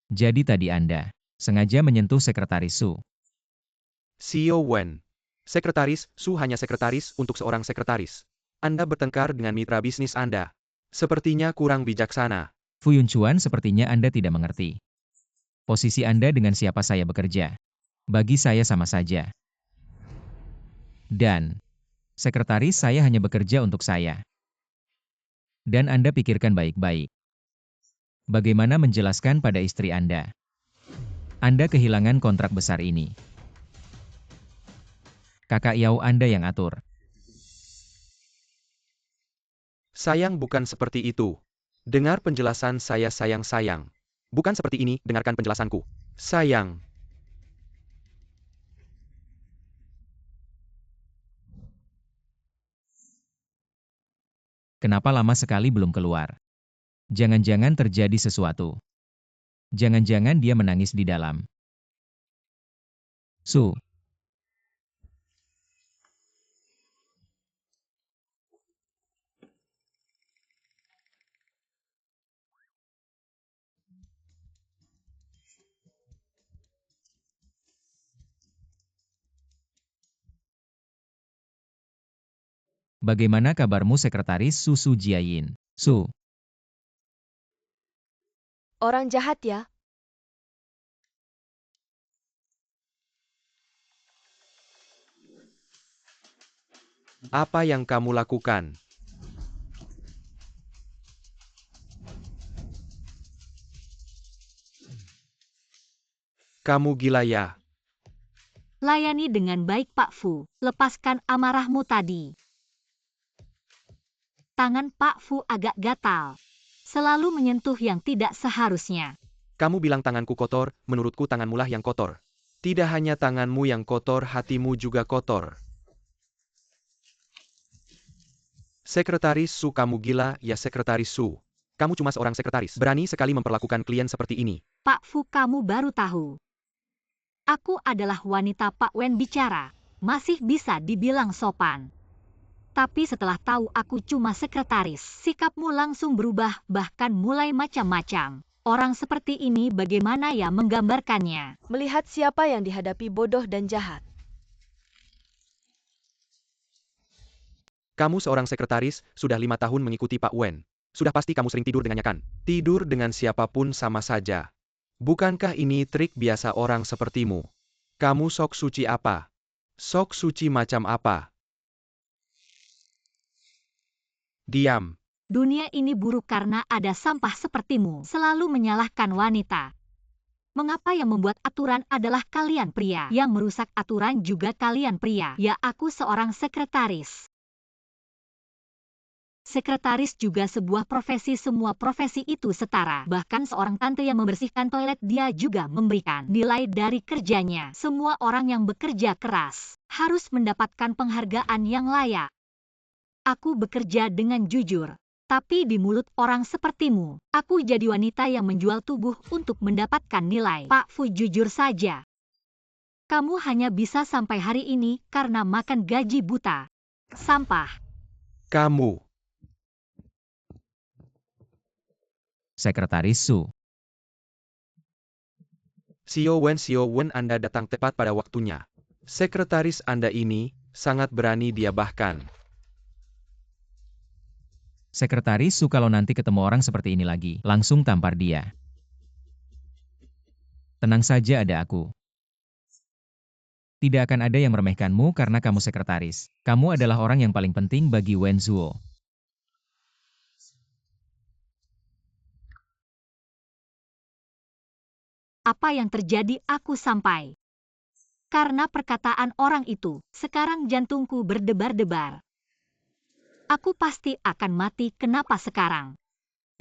Jadi tadi Anda sengaja menyentuh Sekretaris Su. Xiao Wen, Sekretaris Su hanya sekretaris untuk seorang sekretaris. Anda bertengkar dengan mitra bisnis Anda. Sepertinya kurang bijaksana. Fu Yunchuan, sepertinya Anda tidak mengerti. Posisi Anda dengan siapa saya bekerja. Bagi saya sama saja. Dan sekretaris saya hanya bekerja untuk saya. Dan Anda pikirkan baik-baik. Bagaimana menjelaskan pada istri Anda? Anda kehilangan kontrak besar ini. Kakak Yao Anda yang atur. Sayang, bukan seperti itu. Dengar penjelasan saya, sayang. Bukan seperti ini, dengarkan penjelasanku. Sayang. Kenapa lama sekali belum keluar? Jangan-jangan terjadi sesuatu. Jangan-jangan dia menangis di dalam. Su. Bagaimana kabarmu Sekretaris Su Jiayin? Su. Orang jahat ya? Apa yang kamu lakukan? Kamu gila ya? Layani dengan baik Pak Fu, lepaskan amarahmu tadi. Tangan Pak Fu agak gatal. Selalu menyentuh yang tidak seharusnya. Kamu bilang tanganku kotor, menurutku tanganmulah yang kotor. Tidak hanya tanganmu yang kotor, hatimu juga kotor. Sekretaris Su, kamu gila ya Sekretaris Su? Kamu cuma seorang sekretaris, berani sekali memperlakukan klien seperti ini. Pak Fu, kamu baru tahu. Aku adalah wanita. Pak Wen bicara. Masih bisa dibilang sopan. Tapi setelah tahu aku cuma sekretaris, sikapmu langsung berubah, bahkan mulai macam-macam. Orang seperti ini bagaimana ya menggambarkannya? Melihat siapa yang dihadapi bodoh dan jahat. Kamu seorang sekretaris, sudah 5 tahun mengikuti Pak Wen. Sudah pasti kamu sering tidur dengannya kan? Tidur dengan siapapun sama saja. Bukankah ini trik biasa orang sepertimu? Kamu sok suci apa? Sok suci macam apa? Diam. Dunia ini buruk karena ada sampah sepertimu. Selalu menyalahkan wanita. Mengapa yang membuat aturan adalah kalian pria? Yang merusak aturan juga kalian pria. Ya, aku seorang sekretaris. Sekretaris juga sebuah profesi, semua profesi itu setara. Bahkan seorang tante yang membersihkan toilet dia juga memberikan nilai dari kerjanya. Semua orang yang bekerja keras harus mendapatkan penghargaan yang layak. Aku bekerja dengan jujur. Tapi di mulut orang sepertimu, aku jadi wanita yang menjual tubuh untuk mendapatkan nilai. Pak Fu, jujur saja. Kamu hanya bisa sampai hari ini karena makan gaji buta. Sampah. Kamu. Sekretaris Su. Xiao Wen, Anda datang tepat pada waktunya. Sekretaris Anda ini sangat berani, dia bahkan. Sekretaris Su, kalau nanti ketemu orang seperti ini lagi, langsung tampar dia. Tenang saja, ada aku. Tidak akan ada yang meremehkanmu karena kamu sekretaris. Kamu adalah orang yang paling penting bagi Wen Zuo. Apa yang terjadi? Aku sampai. Karena perkataan orang itu, sekarang jantungku berdebar-debar. Aku pasti akan mati. Kenapa sekarang?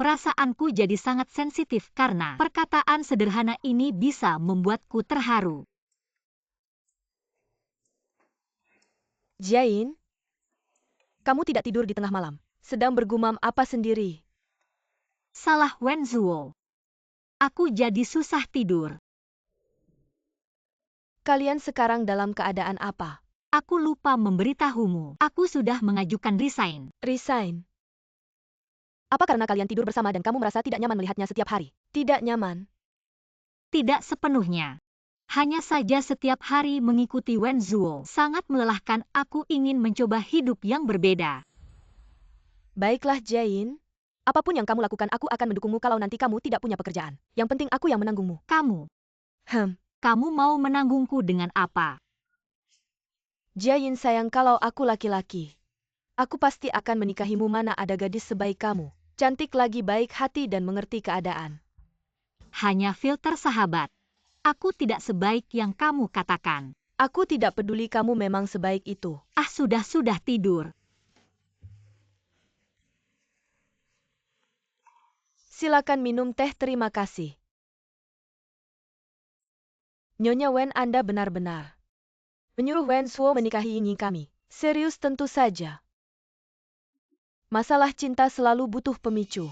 Perasaanku jadi sangat sensitif karena perkataan sederhana ini bisa membuatku terharu. Jain, kamu tidak tidur di tengah malam. Sedang bergumam apa sendiri? Salah Wenzuo. Aku jadi susah tidur. Kalian sekarang dalam keadaan apa? Aku lupa memberitahumu. Aku sudah mengajukan resign. Resign. Apa karena kalian tidur bersama dan kamu merasa tidak nyaman melihatnya setiap hari? Tidak nyaman. Tidak sepenuhnya. Hanya saja setiap hari mengikuti Wenzuo sangat melelahkan. Aku ingin mencoba hidup yang berbeda. Baiklah Jain. Apapun yang kamu lakukan aku akan mendukungmu kalau nanti kamu tidak punya pekerjaan. Yang penting aku yang menanggungmu. Kamu Hem. Kamu mau menanggungku dengan apa? Jain sayang kalau aku laki-laki. Aku pasti akan menikahimu mana ada gadis sebaik kamu. Cantik lagi baik hati dan mengerti keadaan. Hanya filter sahabat. Aku tidak sebaik yang kamu katakan. Aku tidak peduli kamu memang sebaik itu. Ah sudah tidur. Silakan minum teh terima kasih. Nyonya Wen Anda benar-benar menyuruh Wenzuo menikahi Ying kami. Serius tentu saja. Masalah cinta selalu butuh pemicu.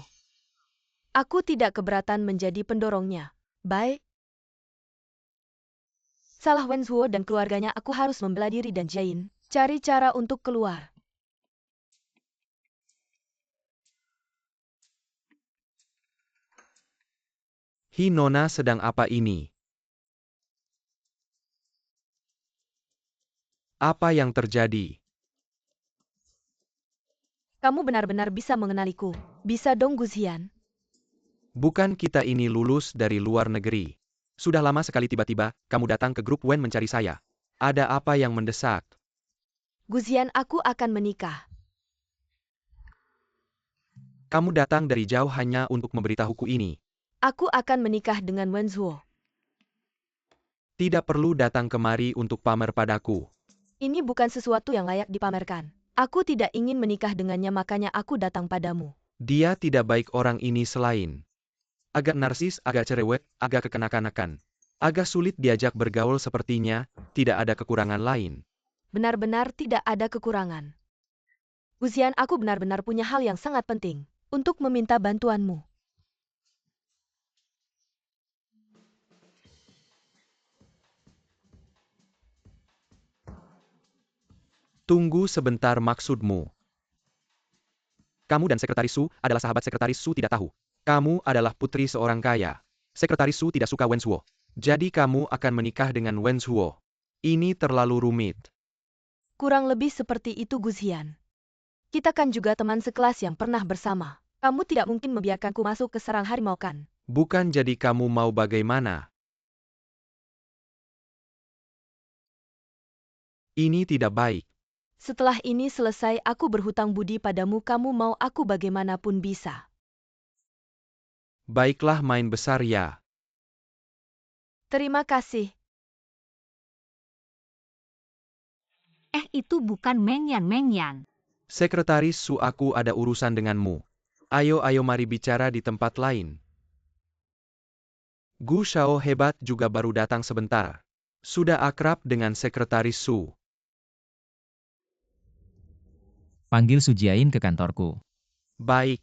Aku tidak keberatan menjadi pendorongnya. Baik. Salah Wenzuo dan keluarganya aku harus membela diri dan Jain. Cari cara untuk keluar. Hi Nona sedang apa ini? Apa yang terjadi? Kamu benar-benar bisa mengenaliku. Bisa dong Guzian. Bukan kita ini lulus dari luar negeri. Sudah lama sekali tiba-tiba, kamu datang ke grup Wen mencari saya. Ada apa yang mendesak? Guzian aku akan menikah. Kamu datang dari jauh hanya untuk memberitahuku ini. Aku akan menikah dengan Wenzuo. Tidak perlu datang kemari untuk pamer padaku. Ini bukan sesuatu yang layak dipamerkan. Aku tidak ingin menikah dengannya makanya aku datang padamu. Dia tidak baik orang ini selain agak narsis, agak cerewet, agak kekanak-kanakan. Agak sulit diajak bergaul sepertinya, tidak ada kekurangan lain. Benar-benar tidak ada kekurangan. Guzian aku benar-benar punya hal yang sangat penting untuk meminta bantuanmu. Tunggu sebentar maksudmu. Kamu dan Sekretaris Su adalah sahabat Sekretaris Su tidak tahu. Kamu adalah putri seorang kaya. Sekretaris Su tidak suka Wenzuo. Jadi kamu akan menikah dengan Wenzuo. Ini terlalu rumit. Kurang lebih seperti itu Guzian. Kita kan juga teman sekelas yang pernah bersama. Kamu tidak mungkin membiarkanku masuk ke sarang harimau kan? Bukan jadi kamu mau bagaimana? Ini tidak baik. Setelah ini selesai aku berhutang budi padamu kamu mau aku bagaimanapun bisa. Baiklah main besar ya. Terima kasih. Itu bukan Mengyan. Sekretaris Su aku ada urusan denganmu. Ayo mari bicara di tempat lain. Gu Shao hebat juga baru datang sebentar. Sudah akrab dengan Sekretaris Su. Panggil Sujiain ke kantorku. Baik.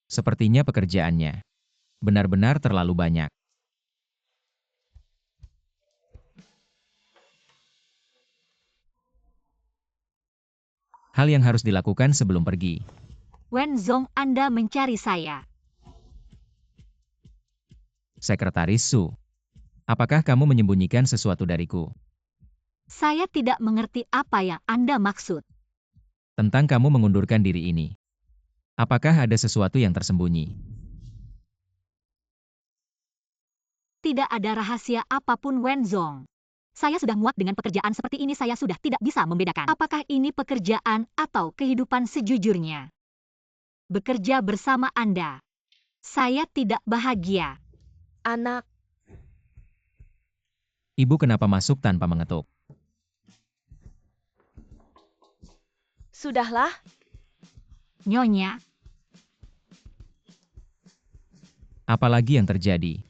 Sepertinya pekerjaannya benar-benar terlalu banyak. Hal yang harus dilakukan sebelum pergi. Wenzong Anda mencari saya. Sekretaris Su, apakah kamu menyembunyikan sesuatu dariku? Saya tidak mengerti apa yang Anda maksud. Tentang kamu mengundurkan diri ini. Apakah ada sesuatu yang tersembunyi? Tidak ada rahasia apapun Wenzong. Saya sudah muak dengan pekerjaan seperti ini saya sudah tidak bisa membedakan. Apakah ini pekerjaan atau kehidupan sejujurnya? Bekerja bersama Anda. Saya tidak bahagia. Anak, Ibu kenapa masuk tanpa mengetuk? sudahlah. Nyonya. Apalagi yang terjadi?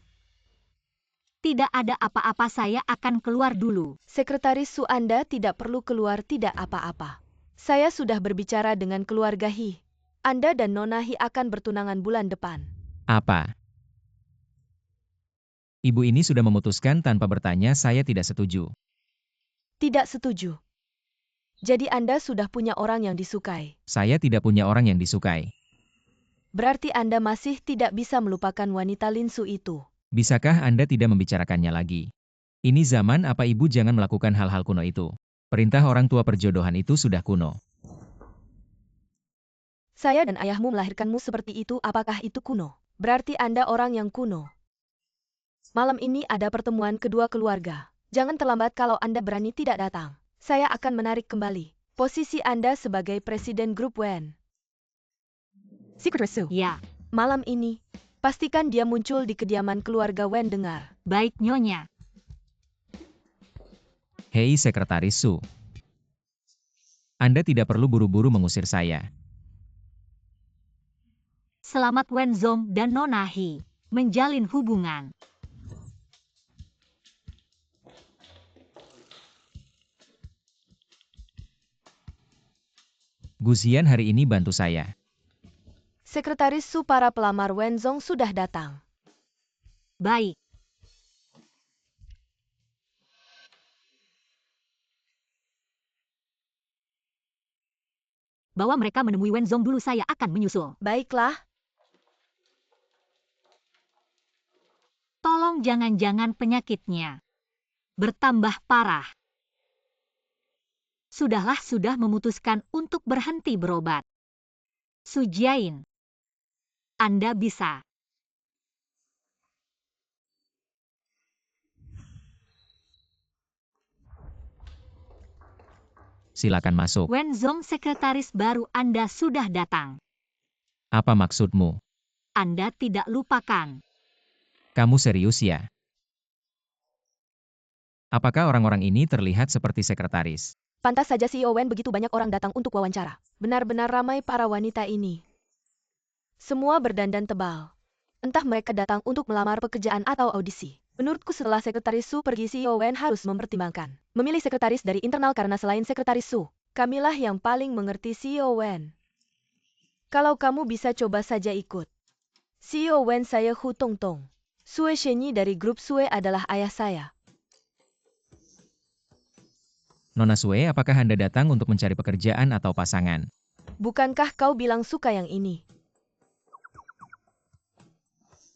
Tidak ada apa-apa, saya akan keluar dulu. Sekretaris Su, Anda tidak perlu keluar, tidak apa-apa. Saya sudah berbicara dengan keluarga Hi. Anda dan Nona Hi akan bertunangan bulan depan. Apa? Ibu ini sudah memutuskan tanpa bertanya, saya tidak setuju. Tidak setuju. Jadi Anda sudah punya orang yang disukai. Saya tidak punya orang yang disukai. Berarti Anda masih tidak bisa melupakan wanita Lin Su itu. Bisakah Anda tidak membicarakannya lagi? Ini zaman apa ibu jangan melakukan hal-hal kuno itu. Perintah orang tua perjodohan itu sudah kuno. Saya dan ayahmu melahirkanmu seperti itu, apakah itu kuno? Berarti Anda orang yang kuno. Malam ini ada pertemuan kedua keluarga. Jangan terlambat, kalau Anda berani tidak datang. Saya akan menarik kembali posisi Anda sebagai presiden grup Wen. Sekretaris Su. Ya, Malam ini, pastikan dia muncul di kediaman keluarga Wen dengar. baik Nyonya. Hei Sekretaris Su. Anda tidak perlu buru-buru mengusir saya. Selamat Wen Zong dan Nona Hi menjalin hubungan. Guzian hari ini bantu saya. Sekretaris Su, para pelamar Wen Zong sudah datang. Baik. Bawa mereka menemui Wen Zong dulu, saya akan menyusul. Baiklah. Tolong jangan-jangan penyakitnya bertambah parah. Sudahlah, sudah memutuskan untuk berhenti berobat. Su Jiayin, Anda bisa. Silakan masuk. Wen Zong, sekretaris baru Anda sudah datang. Apa maksudmu? Anda tidak lupakan. Kamu serius ya? Apakah orang-orang ini terlihat seperti sekretaris? Pantas saja CEO Wen begitu banyak orang datang untuk wawancara. Benar-benar ramai para wanita ini. Semua berdandan tebal. Entah mereka datang untuk melamar pekerjaan atau audisi. Menurutku setelah Sekretaris Su pergi, CEO Wen harus mempertimbangkan memilih sekretaris dari internal, karena selain Sekretaris Su, kamilah yang paling mengerti CEO Wen. Kalau kamu bisa coba saja ikut. CEO Wen, saya Hu Tongtong. Sue Shenyi dari grup Sue adalah ayah saya. Nona Sue, apakah Anda datang untuk mencari pekerjaan atau pasangan? Bukankah kau bilang suka yang ini?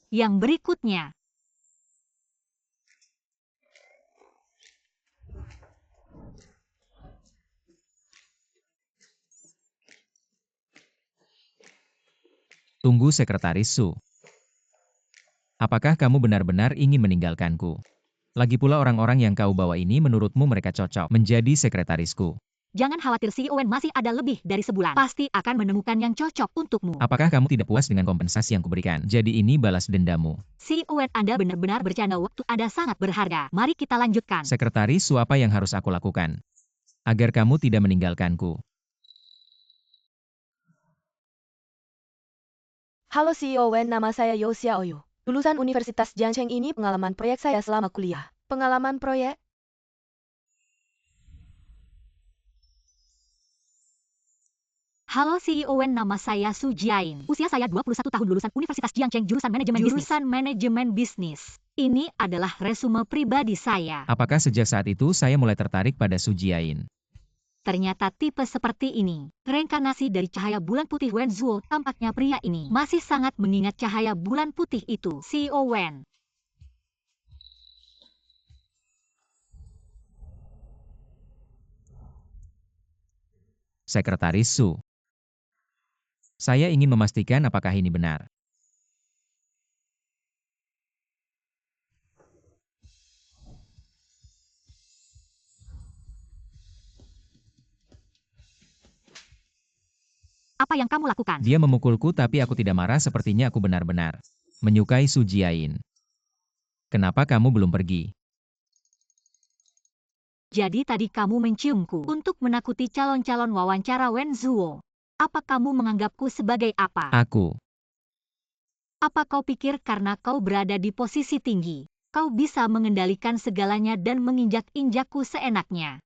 Yang berikutnya. Tunggu Sekretaris Su. Apakah kamu benar-benar ingin meninggalkanku? Lagi pula orang-orang yang kau bawa ini menurutmu mereka cocok menjadi sekretarisku? Jangan khawatir, CEO Wen masih ada lebih dari sebulan. Pasti akan menemukan yang cocok untukmu. Apakah kamu tidak puas dengan kompensasi yang kuberikan? Jadi ini balas dendamu. CEO Wen, Anda benar-benar bercanda, waktu Anda sangat berharga. Mari kita lanjutkan. Sekretaris Su, apa yang harus aku lakukan agar kamu tidak meninggalkanku? Halo CEO Wen, nama saya Yo Xiaoyu. Lulusan Universitas Jiangcheng, ini pengalaman proyek saya selama kuliah. Pengalaman proyek? Halo CEO Wen, nama saya Su Jiayin. Usia saya 21 tahun, lulusan Universitas Jiangcheng, jurusan manajemen bisnis. Ini adalah resume pribadi saya. Apakah sejak saat itu saya mulai tertarik pada Su Jiayin? Ternyata tipe seperti ini, reinkarnasi dari cahaya bulan putih Wen Zuo. Tampaknya pria ini masih sangat mengingat cahaya bulan putih itu. CEO Wen. Sekretaris Su. Saya ingin memastikan apakah ini benar. Apa yang kamu lakukan? Dia memukulku tapi aku tidak marah, sepertinya aku benar-benar menyukai Su Jiayin. Kenapa kamu belum pergi? Jadi tadi kamu menciumku untuk menakuti calon-calon wawancara Wen Zuo. Apa kamu menganggapku sebagai apa? Aku. Apa kau pikir karena kau berada di posisi tinggi, kau bisa mengendalikan segalanya dan menginjak-injakku seenaknya?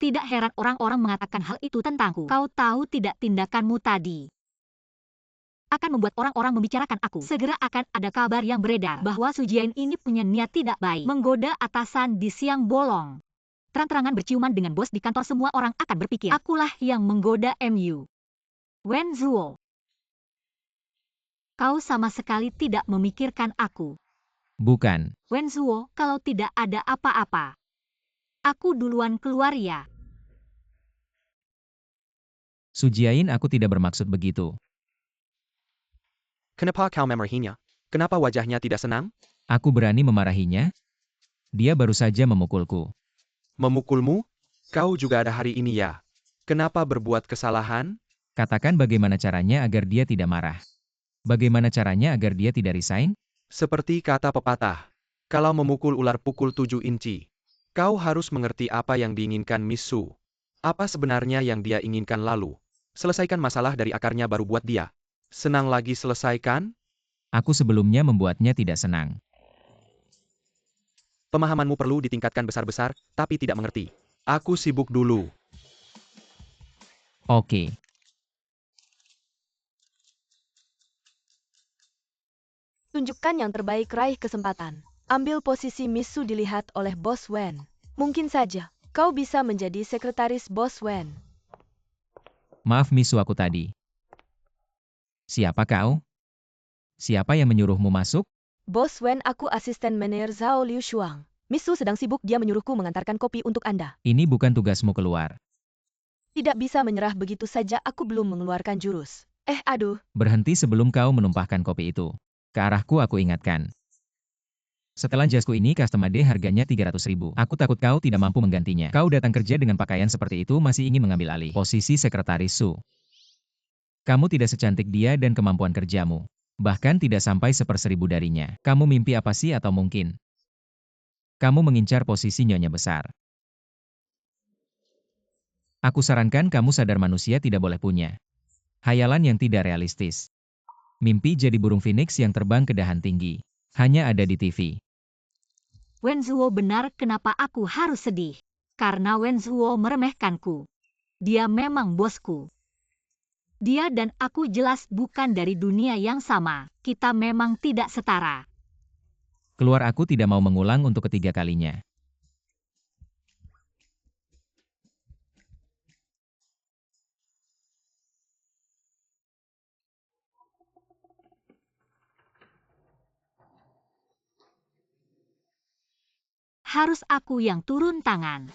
Tidak heran orang-orang mengatakan hal itu tentangku. Kau tahu tidak tindakanmu tadi akan membuat orang-orang membicarakan aku. Segera akan ada kabar yang beredar bahwa Su Jiayin ini punya niat tidak baik, menggoda atasan di siang bolong. Terang-terangan berciuman dengan bos di kantor, semua orang akan berpikir, akulah yang menggoda MU. Wen Zuo, kau sama sekali tidak memikirkan aku. Bukan. Wen Zuo, kalau tidak ada apa-apa, aku duluan keluar ya. Su Jiayin, aku tidak bermaksud begitu. Kenapa kau memarahinya? Kenapa wajahnya tidak senang? Aku berani memarahinya? Dia baru saja memukulku. Memukulmu? Kau juga ada hari ini ya? Kenapa berbuat kesalahan? Katakan bagaimana caranya agar dia tidak marah. Bagaimana caranya agar dia tidak resign? Seperti kata pepatah, kalau memukul ular pukul 7 inci. Kau harus mengerti apa yang diinginkan Miss Su. Apa sebenarnya yang dia inginkan lalu. Selesaikan masalah dari akarnya baru buat dia senang lagi selesaikan. Aku sebelumnya membuatnya tidak senang. Pemahamanmu perlu ditingkatkan besar-besar, tapi tidak mengerti. Aku sibuk dulu. Oke. Tunjukkan yang terbaik, raih kesempatan. Ambil posisi Miss Su dilihat oleh Bos Wen. Mungkin saja, kau bisa menjadi sekretaris Bos Wen. Maaf Misu, aku tadi. Siapa kau? Siapa yang menyuruhmu masuk? Bos Wen, aku asisten manajer Zhao Liu Shuang. Miss Su sedang sibuk, dia menyuruhku mengantarkan kopi untuk Anda. Ini bukan tugasmu keluar. Tidak bisa menyerah begitu saja, aku belum mengeluarkan jurus. Aduh. Berhenti sebelum kau menumpahkan kopi itu. Ke arahku, aku ingatkan. Setelah jasku ini custom made harganya 300.000. Aku takut kau tidak mampu menggantinya. Kau datang kerja dengan pakaian seperti itu masih ingin mengambil alih posisi sekretaris Su. Kamu tidak secantik dia dan kemampuan kerjamu. Bahkan tidak sampai 1/1000 darinya. Kamu mimpi apa sih, atau mungkin kamu mengincar posisi nyonya besar? Aku sarankan kamu sadar manusia tidak boleh punya hayalan yang tidak realistis. Mimpi jadi burung phoenix yang terbang ke dahan tinggi. Hanya ada di TV. Wen Zuo benar, kenapa aku harus sedih? Karena Wen Zuo meremehkanku. Dia memang bosku. Dia dan aku jelas bukan dari dunia yang sama. Kita memang tidak setara. Keluar, aku tidak mau mengulang untuk ketiga kalinya. Harus aku yang turun tangan.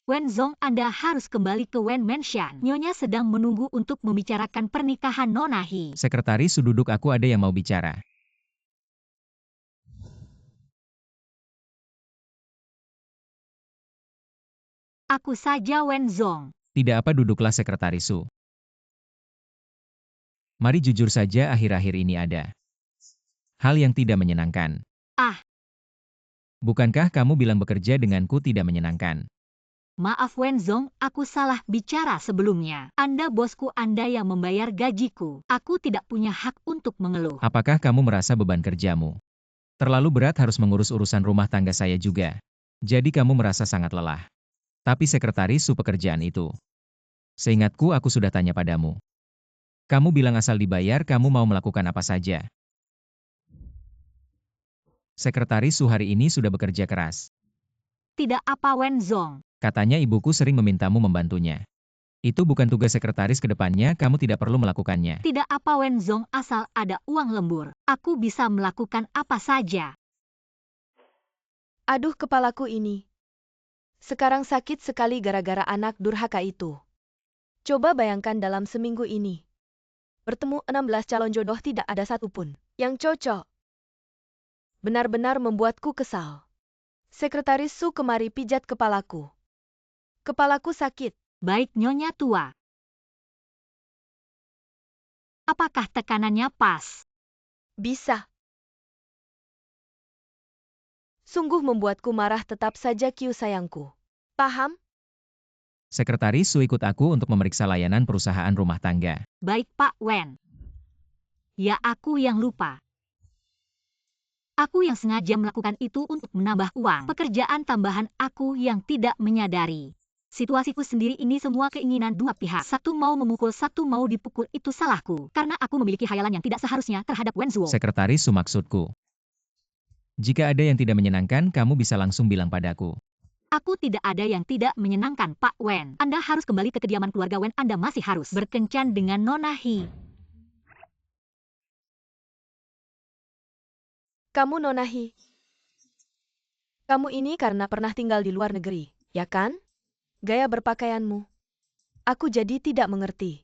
Wen Zong, Anda harus kembali ke Wen Mansion. Nyonya sedang menunggu untuk membicarakan pernikahan Nona He. Sekretaris Su, duduk, aku ada yang mau bicara. Aku saja Wen Zong. Tidak apa, duduklah Sekretaris Su. Mari jujur saja, akhir-akhir ini ada hal yang tidak menyenangkan. Bukankah kamu bilang bekerja denganku tidak menyenangkan? Maaf Wen Zong, aku salah bicara sebelumnya. Anda bosku, Anda yang membayar gajiku. Aku tidak punya hak untuk mengeluh. Apakah kamu merasa beban kerjamu terlalu berat, harus mengurus urusan rumah tangga saya juga? Jadi kamu merasa sangat lelah. Tapi Sekretaris Su, pekerjaan itu, seingatku aku sudah tanya padamu. Kamu bilang asal dibayar kamu mau melakukan apa saja. Sekretaris Su hari ini sudah bekerja keras. Tidak apa Wen Zong. Katanya ibuku sering memintamu membantunya. Itu bukan tugas sekretaris, ke depannya kamu tidak perlu melakukannya. Tidak apa Wen Zong, asal ada uang lembur. Aku bisa melakukan apa saja. Aduh, kepalaku ini. Sekarang sakit sekali gara-gara anak durhaka itu. Coba bayangkan dalam seminggu ini. Bertemu 16 calon jodoh, tidak ada satupun yang cocok. Benar-benar membuatku kesal. Sekretaris Su kemari pijat kepalaku. Kepalaku sakit. Baik Nyonya tua. Apakah tekanannya pas? Bisa. Sungguh membuatku marah, tetap saja Kyu sayangku. Paham? Sekretaris Su ikut aku untuk memeriksa layanan perusahaan rumah tangga. Baik Pak Wen. Ya aku yang lupa. Aku yang sengaja melakukan itu untuk menambah uang. Pekerjaan tambahan aku yang tidak menyadari. Situasiku sendiri ini semua keinginan dua pihak. Satu mau memukul, satu mau dipukul, itu salahku. Karena aku memiliki khayalan yang tidak seharusnya terhadap Wen Zhuo. Sekretaris Su maksudku. Jika ada yang tidak menyenangkan, kamu bisa langsung bilang padaku. Aku tidak ada yang tidak menyenangkan, Pak Wen. Anda harus kembali ke kediaman keluarga Wen. Anda masih harus berkencan dengan Nona He. Kamu Nona He. Kamu ini karena pernah tinggal di luar negeri, ya kan? Gaya berpakaianmu. Aku jadi tidak mengerti.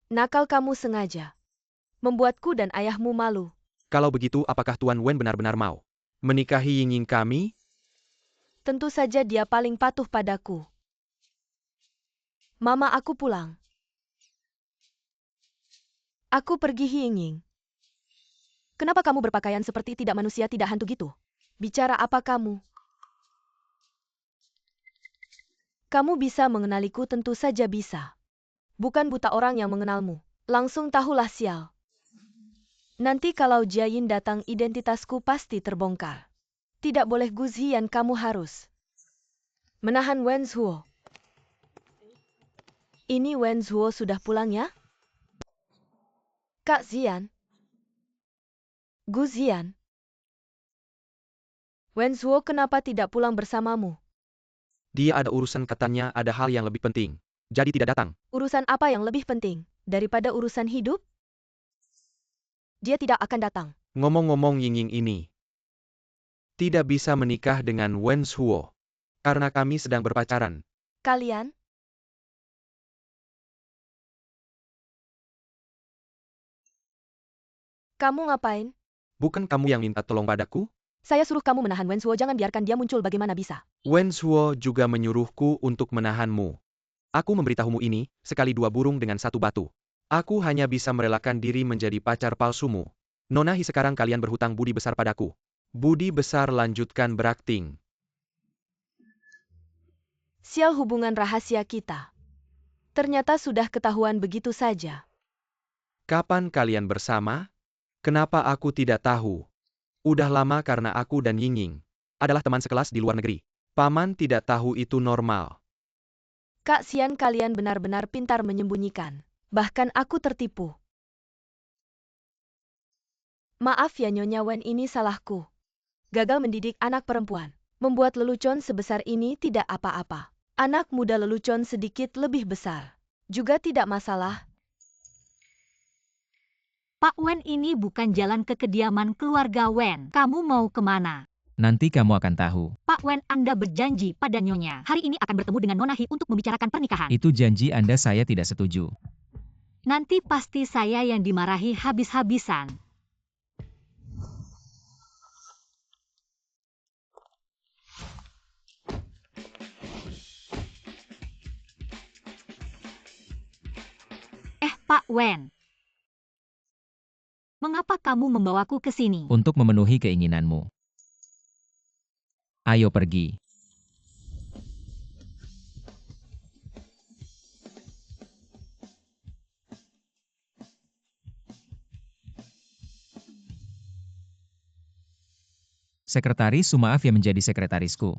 Nakal kamu sengaja. Membuatku dan ayahmu malu. Kalau begitu, apakah Tuan Wen benar-benar mau menikahi Ying kami? Tentu saja dia paling patuh padaku. Mama aku pulang. Aku pergi Ying. Kenapa kamu berpakaian seperti tidak manusia, tidak hantu gitu? Bicara apa kamu? Kamu bisa mengenaliku, tentu saja bisa. Bukan buta orang yang mengenalmu. Langsung tahulah sial. Nanti kalau Jiayin datang, identitasku pasti terbongkar. Tidak boleh Guzhian, kamu harus menahan Wen Zhuo. Ini Wen Zhuo sudah pulang ya? Kak Zian. Guzhian. Wen Zhuo kenapa tidak pulang bersamamu? Dia ada urusan, katanya ada hal yang lebih penting. Jadi tidak datang. Urusan apa yang lebih penting daripada urusan hidup? Dia tidak akan datang. Ngomong-ngomong, Ying ini tidak bisa menikah dengan Wen Zhuo karena kami sedang berpacaran. Kalian? Kamu ngapain? Bukan kamu yang minta tolong padaku? Saya suruh kamu menahan Wen Zhuo, jangan biarkan dia muncul, bagaimana bisa? Wen Zhuo juga menyuruhku untuk menahanmu. Aku memberitahumu ini, sekali dua burung dengan satu batu. Aku hanya bisa merelakan diri menjadi pacar palsumu. Nona He, sekarang kalian berhutang budi besar padaku. Budi besar, lanjutkan berakting. Sial, hubungan rahasia kita. Ternyata sudah ketahuan begitu saja. Kapan kalian bersama? Kenapa aku tidak tahu? Udah lama, karena aku dan Ying adalah teman sekelas di luar negeri. Paman tidak tahu, itu normal. Kak Xian, kalian benar-benar pintar menyembunyikan. Bahkan aku tertipu. Maaf ya Nyonya Wen, ini salahku. Gagal mendidik anak perempuan. Membuat lelucon sebesar ini tidak apa-apa. Anak muda lelucon sedikit lebih besar. Juga tidak masalah. Pak Wen, ini bukan jalan ke kediaman keluarga Wen. Kamu mau kemana? Nanti kamu akan tahu. Pak Wen, Anda berjanji pada Nyonya hari ini akan bertemu dengan Nona He untuk membicarakan pernikahan. Itu janji Anda, saya tidak setuju. Nanti pasti saya yang dimarahi habis-habisan. Pak Wen. Mengapa kamu membawaku ke sini? Untuk memenuhi keinginanmu. Ayo pergi. Sekretaris Su, maaf ya menjadi sekretarisku.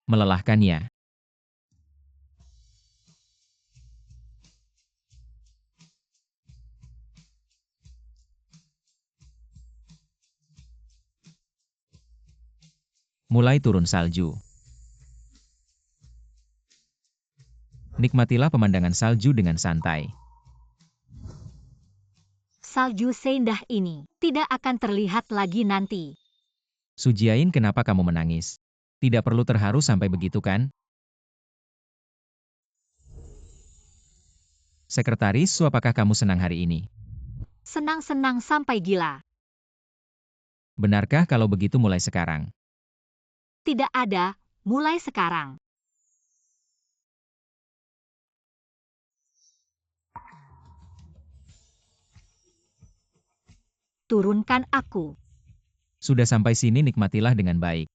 Melelahkan ya. Mulai turun salju. Nikmatilah pemandangan salju dengan santai. Salju seindah ini tidak akan terlihat lagi nanti. Su Jiayin, kenapa kamu menangis? Tidak perlu terharu sampai begitu kan? Sekretaris Su, apakah kamu senang hari ini? Senang-senang sampai gila. Benarkah kalau begitu mulai sekarang? Tidak ada, mulai sekarang. Turunkan aku. Sudah sampai sini, nikmatilah dengan baik.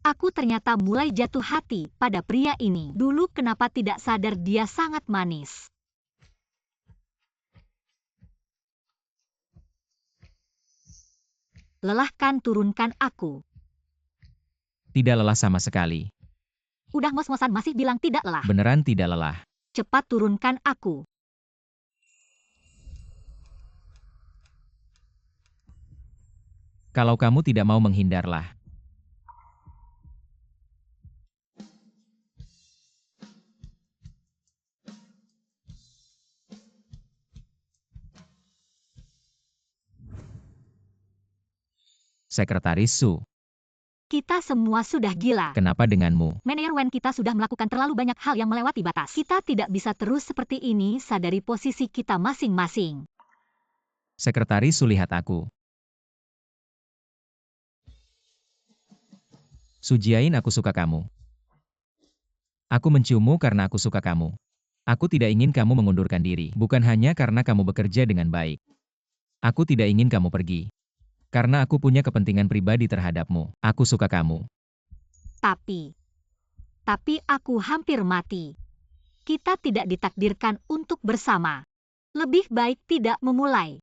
Aku ternyata mulai jatuh hati pada pria ini. Dulu kenapa tidak sadar dia sangat manis. Lelahkan turunkan aku. Tidak lelah sama sekali. Udah ngos-ngosan masih bilang tidak lelah. Beneran tidak lelah. Cepat turunkan aku. Kalau kamu tidak mau menghindarlah. Sekretaris Su, Kita semua sudah gila. kenapa denganmu? Manajer Wen, kita sudah melakukan terlalu banyak hal yang melewati batas. Kita tidak bisa terus seperti ini, sadari posisi kita masing-masing. Sekretaris Su, lihat aku. Sujiain, aku suka kamu. Aku menciummu karena aku suka kamu. Aku tidak ingin kamu mengundurkan diri, bukan hanya karena kamu bekerja dengan baik. Aku tidak ingin kamu pergi. Karena aku punya kepentingan pribadi terhadapmu. Aku suka kamu. Tapi aku hampir mati. Kita tidak ditakdirkan untuk bersama. Lebih baik tidak memulai.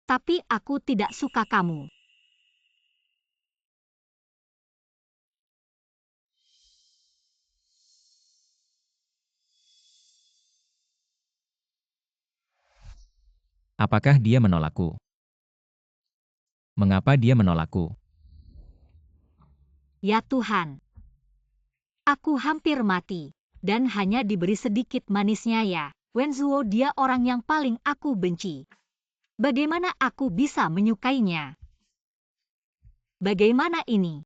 Tapi aku tidak suka kamu. Apakah dia menolakku? Mengapa dia menolakku? Ya Tuhan. Aku hampir mati. Dan hanya diberi sedikit manisnya ya. Wenzuo, dia orang yang paling aku benci. Bagaimana aku bisa menyukainya? Bagaimana ini?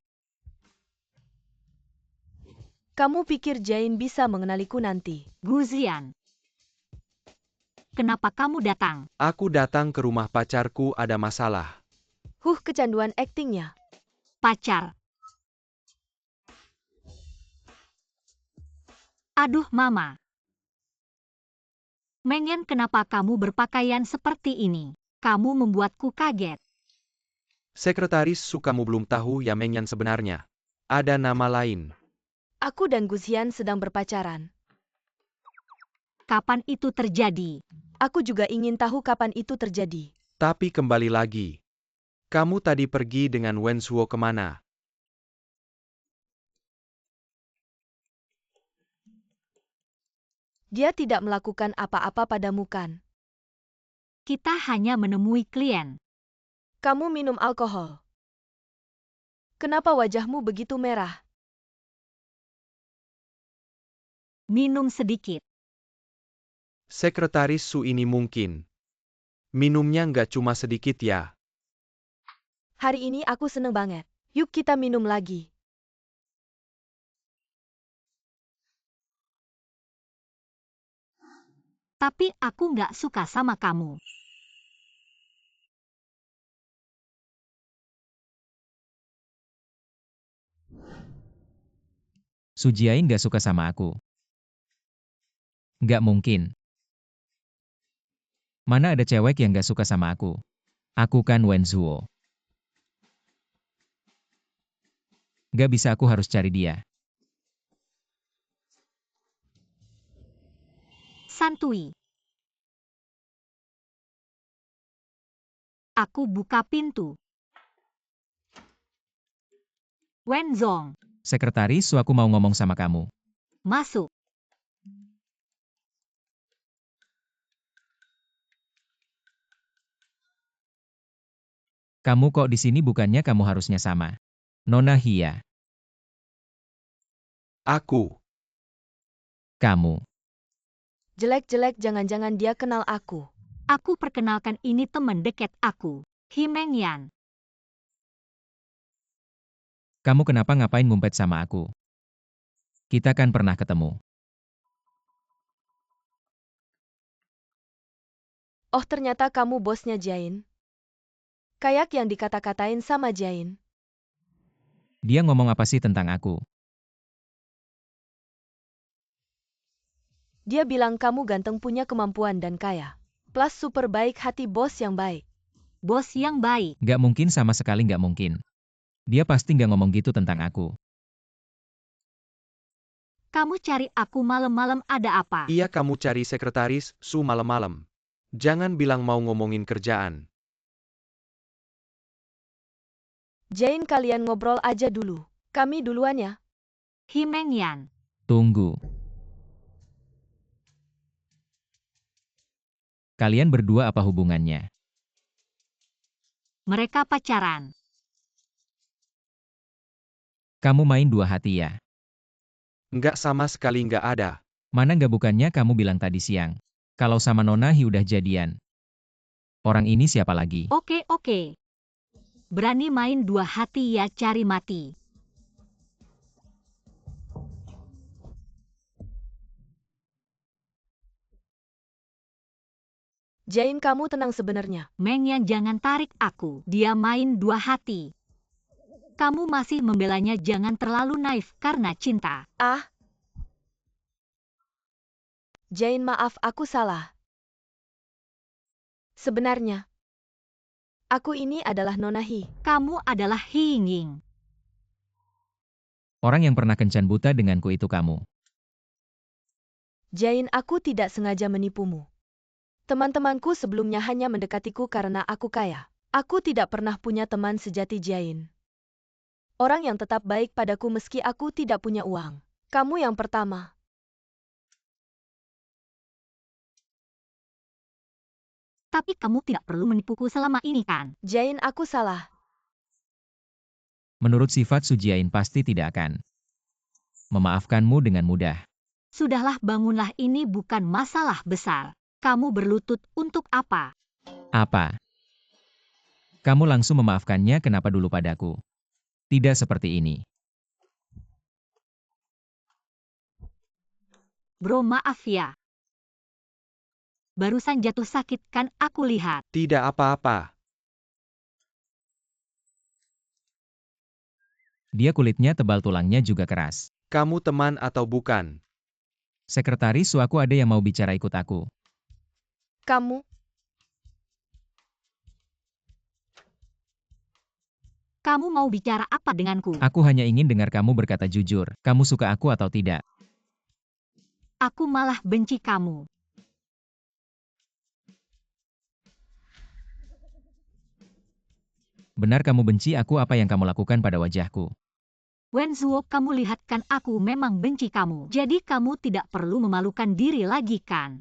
Kamu pikir Jain bisa mengenaliku nanti? Guzian. Kenapa kamu datang? Aku datang ke rumah pacarku, ada masalah. Kecanduan aktingnya. Pacar. Aduh mama. Mengen, kenapa kamu berpakaian seperti ini? Kamu membuatku kaget. Sekretaris Su, kamu belum tahu ya Mengyan sebenarnya. Ada nama lain. Aku dan Guzian sedang berpacaran. Kapan itu terjadi? Aku juga ingin tahu kapan itu terjadi. Tapi kembali lagi. Kamu tadi pergi dengan Wenzuo kemana? Dia tidak melakukan apa-apa padamu kan? Kita hanya menemui klien. Kamu minum alkohol. Kenapa wajahmu begitu merah? Minum sedikit. Sekretaris Su, ini mungkin. Minumnya nggak cuma sedikit ya. Hari ini aku seneng banget. Yuk kita minum lagi. Tapi aku nggak suka sama kamu. Sujiain gak suka sama aku. Gak mungkin. Mana ada cewek yang gak suka sama aku? Aku kan Wenzuo. Gak bisa, aku harus cari dia. Santui. Aku buka pintu. Wenzong, Sekretaris Su, aku mau ngomong sama kamu. masuk. Kamu kok di sini, bukannya kamu harusnya sama Nona Hia. Aku. Kamu. Jelek-jelek, jangan-jangan dia kenal aku. Aku perkenalkan, ini teman dekat aku. Himengyan. Kamu kenapa ngapain ngumpet sama aku? Kita kan pernah ketemu. Oh, ternyata kamu bosnya Jain. Kayak yang dikata-katain sama Jain. Dia ngomong apa sih tentang aku? Dia bilang kamu ganteng, punya kemampuan dan kaya. Plus super baik hati, bos yang baik. Bos yang baik. Gak mungkin, sama sekali gak mungkin. Dia pasti nggak ngomong gitu tentang aku. Kamu cari aku malam-malam ada apa? Iya, kamu cari sekretaris Su malam-malam. Jangan bilang mau ngomongin kerjaan. Jane, kalian ngobrol aja dulu. Kami duluan ya. Himengyan. Tunggu. Kalian berdua apa hubungannya? Mereka pacaran. Kamu main dua hati ya? Nggak, sama sekali nggak ada. Mana nggak, bukannya kamu bilang tadi siang. Kalau sama Nona Hi udah jadian. Orang ini siapa lagi? Oke. Berani main dua hati ya, cari mati. Jane, kamu tenang sebenarnya. Mengyan, jangan tarik aku. Dia main dua hati. Kamu masih membelanya, jangan terlalu naif karena cinta. Ah. Jane, maaf, aku salah. Sebenarnya, aku ini adalah Nona Hi. Kamu adalah Hi Ying. Orang yang pernah kencan buta denganku itu kamu. Jane, aku tidak sengaja menipumu. Teman-temanku sebelumnya hanya mendekatiku karena aku kaya. Aku tidak pernah punya teman sejati, Jane. Orang yang tetap baik padaku meski aku tidak punya uang. Kamu yang pertama. Tapi kamu tidak perlu menipuku selama ini kan? Jane, aku salah. Menurut sifat Su Jiayin pasti tidak akan memaafkanmu dengan mudah. Sudahlah, bangunlah, ini bukan masalah besar. Kamu berlutut untuk apa? Apa? Kamu langsung memaafkannya, kenapa dulu padaku? Tidak seperti ini. Bro, maaf ya. Barusan jatuh sakit kan aku lihat. Tidak apa-apa. Dia kulitnya tebal, tulangnya juga keras. Kamu teman atau bukan? Sekretaris Su, aku ada yang mau bicara, ikut aku. Kamu? Kamu mau bicara apa denganku? Aku hanya ingin dengar kamu berkata jujur. Kamu suka aku atau tidak? Aku malah benci kamu. Benar kamu benci aku, apa yang kamu lakukan pada wajahku? Wen Zuo, kamu lihat kan aku memang benci kamu. Jadi kamu tidak perlu memalukan diri lagi kan?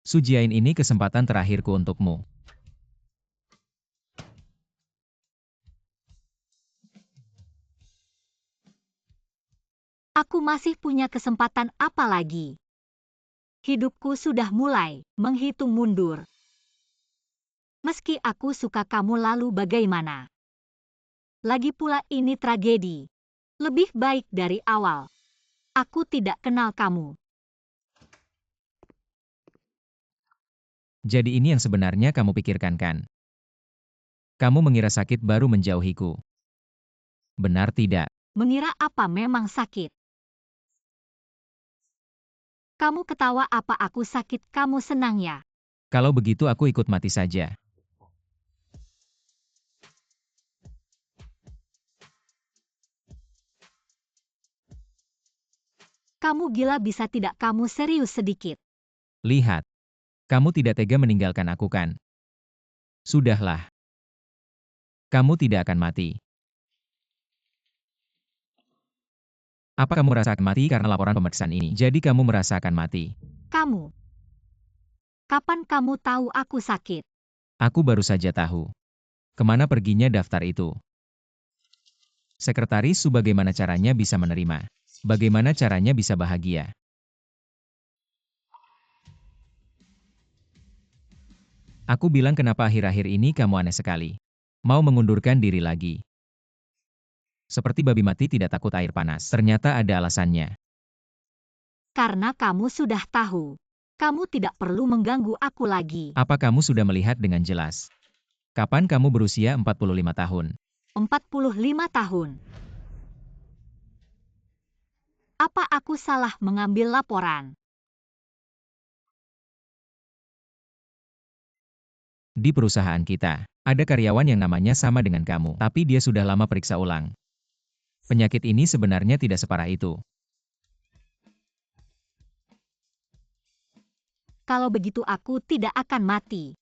Su Jiayin, ini kesempatan terakhirku untukmu. Aku masih punya kesempatan apa lagi? Hidupku sudah mulai menghitung mundur. Meski aku suka kamu, lalu bagaimana? Lagi pula ini tragedi. Lebih baik dari awal. Aku tidak kenal kamu. Jadi ini yang sebenarnya kamu pikirkan kan? Kamu mengira sakit baru menjauhiku. Benar tidak? Mengira apa memang sakit? Kamu ketawa apa aku sakit, kamu senang ya? Kalau begitu aku ikut mati saja. Kamu gila, bisa tidak kamu serius sedikit? Lihat. Kamu tidak tega meninggalkan aku kan? Sudahlah. Kamu tidak akan mati. Apa kamu merasakan mati karena laporan pemeriksaan ini? Jadi kamu merasakan mati. Kamu. Kapan kamu tahu aku sakit? Aku baru saja tahu. Kemana perginya daftar itu? Sekretaris Su, bagaimana caranya bisa menerima? Bagaimana caranya bisa bahagia? Aku bilang kenapa akhir-akhir ini kamu aneh sekali. Mau mengundurkan diri lagi. Seperti babi mati tidak takut air panas. Ternyata ada alasannya. Karena kamu sudah tahu. Kamu tidak perlu mengganggu aku lagi. Apa kamu sudah melihat dengan jelas? Kapan kamu berusia 45 tahun? 45 tahun. Apa aku salah mengambil laporan? Di perusahaan kita, Ada karyawan yang namanya sama dengan kamu, tapi dia sudah lama periksa ulang. Penyakit ini sebenarnya tidak separah itu. Kalau begitu aku tidak akan mati.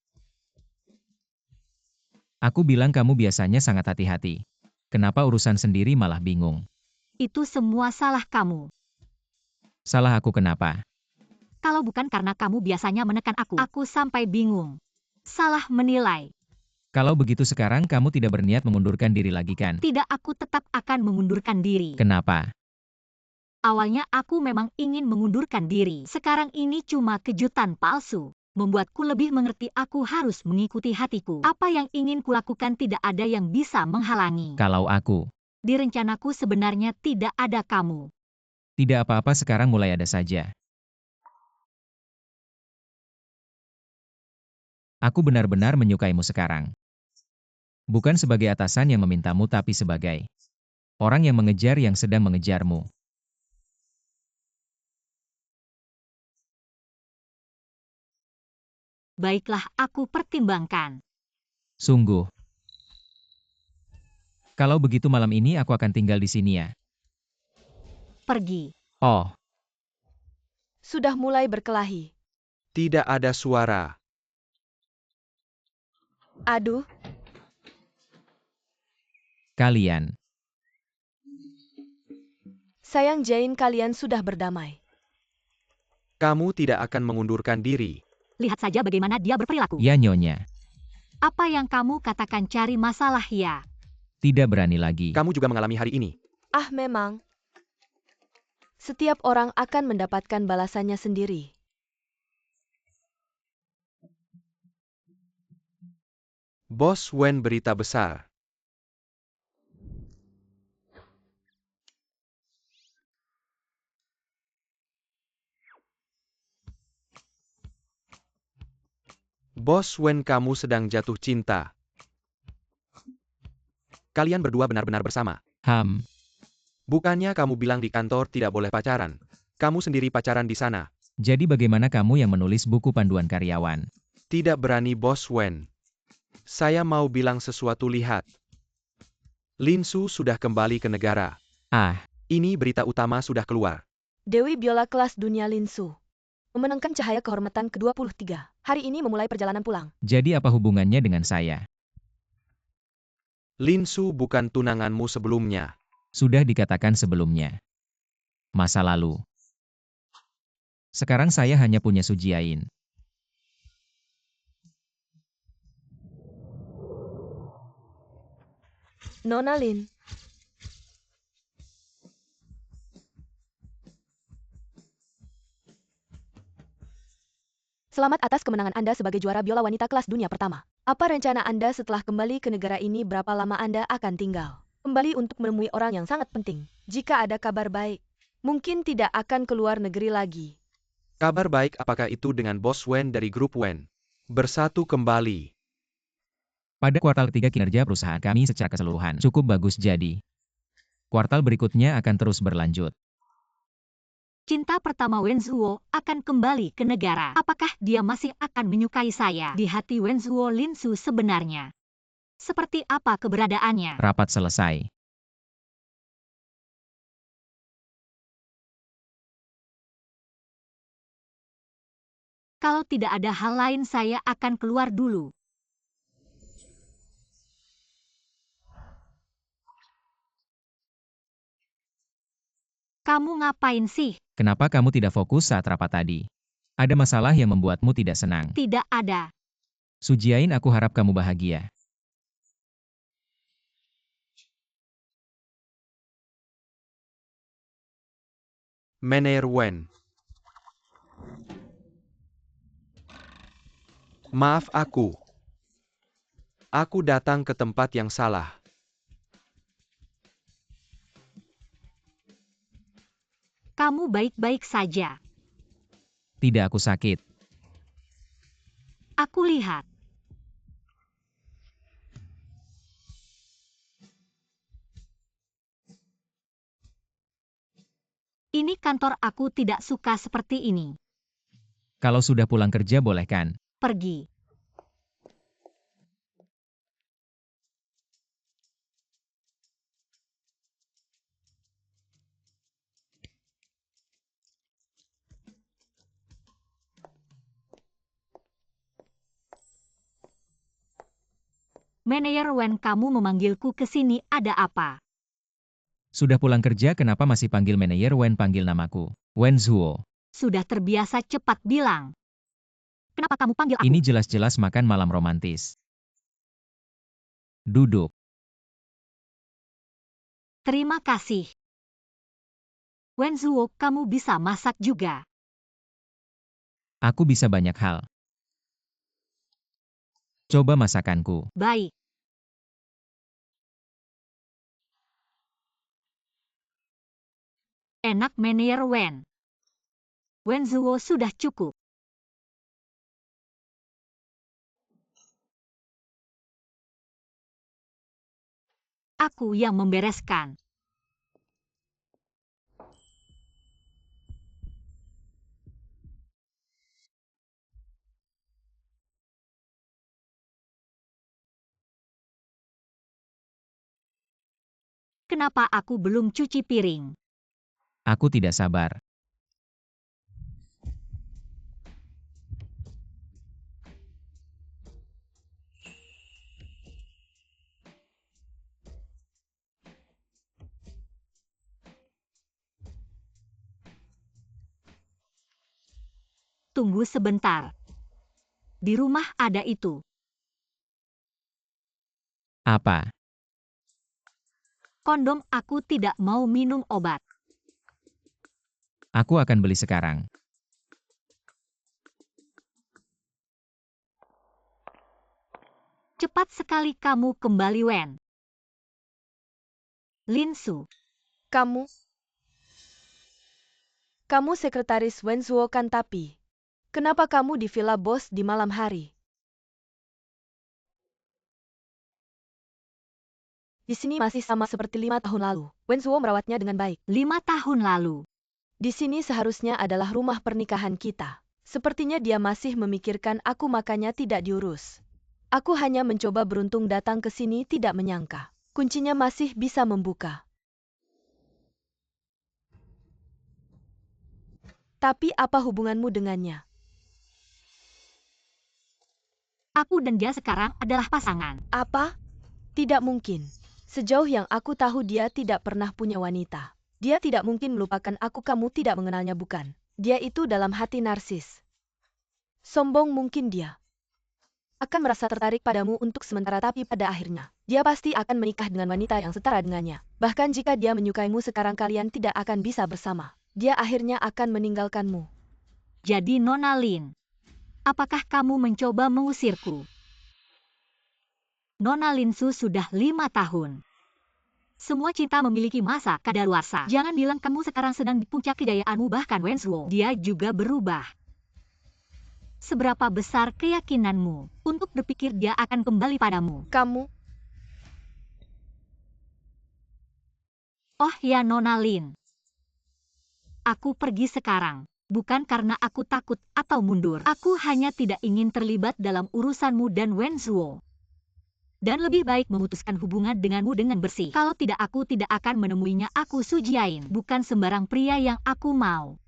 Aku bilang kamu biasanya sangat hati-hati. Kenapa urusan sendiri malah bingung? Itu semua salah kamu. Salah aku kenapa? Kalau bukan karena kamu biasanya menekan aku sampai bingung. Salah menilai. Kalau begitu sekarang kamu tidak berniat mengundurkan diri lagi kan? Tidak, aku tetap akan mengundurkan diri. Kenapa? Awalnya aku memang ingin mengundurkan diri. Sekarang ini cuma kejutan palsu. Membuatku lebih mengerti aku harus mengikuti hatiku. Apa yang ingin kulakukan tidak ada yang bisa menghalangi. Kalau aku Di rencanaku sebenarnya tidak ada kamu. tidak apa-apa sekarang mulai ada saja. Aku benar-benar menyukaimu sekarang. Bukan sebagai atasan yang memintamu tapi sebagai orang yang mengejar yang sedang mengejarmu. Baiklah, aku pertimbangkan. Sungguh. Kalau begitu malam ini aku akan tinggal di sini ya. Pergi. Oh, Sudah mulai berkelahi. Tidak ada suara. Aduh, kalian. sayang Jane, kalian sudah berdamai. Kamu tidak akan mengundurkan diri. Lihat saja bagaimana dia berperilaku. Ya nyonya. Apa yang kamu katakan cari masalah ya? Tidak berani lagi. Kamu juga mengalami hari ini. Ah, memang. Setiap orang akan mendapatkan balasannya sendiri. Bos Wen berita besar. Bos Wen, kamu sedang jatuh cinta. Kalian berdua benar-benar bersama. Bukannya kamu bilang di kantor tidak boleh pacaran. Kamu sendiri pacaran di sana. Jadi bagaimana kamu yang menulis buku panduan karyawan? Tidak berani Bos Wen. Saya mau bilang sesuatu, lihat. Lin Su sudah kembali ke negara. Ah, Ini berita utama sudah keluar. Dewi Biola kelas dunia Linsu memenangkan cahaya kehormatan ke-23. Hari ini memulai perjalanan pulang. jadi apa hubungannya dengan saya? Lin Su bukan tunanganmu sebelumnya. Sudah dikatakan sebelumnya. Masa lalu. Sekarang saya hanya punya Sujiain. Nona Lin. Selamat atas kemenangan Anda sebagai juara biola wanita kelas dunia pertama. Apa rencana Anda setelah kembali ke negara ini? Berapa lama Anda akan tinggal? Kembali untuk menemui orang yang sangat penting. Jika ada kabar baik, mungkin tidak akan keluar negeri lagi. Kabar baik apakah itu dengan Bos Wen dari grup Wen? Bersatu kembali. Pada kuartal ketiga kinerja perusahaan kami secara keseluruhan cukup bagus jadi. Kuartal berikutnya akan terus berlanjut. Cinta pertama Wenzuo akan kembali ke negara. Apakah dia masih akan menyukai saya? Di hati Wenzuo Linsu sebenarnya. Seperti apa keberadaannya? Rapat selesai. Kalau tidak ada hal lain saya akan keluar dulu. Kamu ngapain sih? Kenapa kamu tidak fokus saat rapat tadi? Ada masalah yang membuatmu tidak senang? Tidak ada. Sujiain, aku harap kamu bahagia. Mener Wen. Maaf aku. Aku datang ke tempat yang salah. Kamu baik-baik saja. Tidak, aku sakit. Aku lihat. Ini kantor, aku tidak suka seperti ini. Kalau sudah pulang kerja boleh kan? Pergi. Manajer Wen, kamu memanggilku ke sini ada apa? Sudah pulang kerja kenapa masih panggil manajer Wen? Panggil namaku. Wen Zuo. Sudah terbiasa, cepat bilang. Kenapa kamu panggil aku? Ini jelas-jelas makan malam romantis. Duduk. Terima kasih. Wen Zuo, kamu bisa masak juga. Aku bisa banyak hal. Coba masakanku. Baik. Enak manajer Wen. Wen Zuo, sudah cukup. Aku yang membereskan. Kenapa aku belum cuci piring? Aku tidak sabar. Tunggu sebentar. Di rumah ada itu. Apa? Kondom, aku tidak mau minum obat. Aku akan beli sekarang. Cepat sekali kamu kembali, Wen. Lin Su. Kamu sekretaris Wen Zuo kan, tapi kenapa kamu di villa bos di malam hari? Di sini masih sama seperti 5 tahun lalu. Wen Zuo merawatnya dengan baik. 5 tahun lalu. Di sini seharusnya adalah rumah pernikahan kita. Sepertinya dia masih memikirkan aku, makanya tidak diurus. Aku hanya mencoba beruntung datang ke sini, tidak menyangka kuncinya masih bisa membuka. Tapi apa hubunganmu dengannya? Aku dan dia sekarang adalah pasangan. Apa? Tidak mungkin. Sejauh yang aku tahu dia tidak pernah punya wanita. Dia tidak mungkin melupakan aku. Kamu tidak mengenalnya, bukan? Dia itu dalam hati narsis. Sombong mungkin dia. Akan merasa tertarik padamu untuk sementara, tapi pada akhirnya dia pasti akan menikah dengan wanita yang setara dengannya. Bahkan jika dia menyukaimu sekarang, kalian tidak akan bisa bersama. Dia akhirnya akan meninggalkanmu. Jadi Nona Lin, apakah kamu mencoba mengusirku? Nona Lin Su sudah 5 tahun. Semua cinta memiliki masa kadaluarsa. Jangan bilang kamu sekarang sedang di puncak kejayaanmu. Bahkan Wen Zuo, dia juga berubah. Seberapa besar keyakinanmu untuk berpikir dia akan kembali padamu? Kamu? Oh ya Nona Lin. Aku pergi sekarang. Bukan karena aku takut atau mundur. Aku hanya tidak ingin terlibat dalam urusanmu dan Wen Zuo. Dan lebih baik memutuskan hubungan denganmu dengan bersih. Kalau tidak, aku tidak akan menemuinya. Aku Su Jiayin, bukan sembarang pria yang aku mau.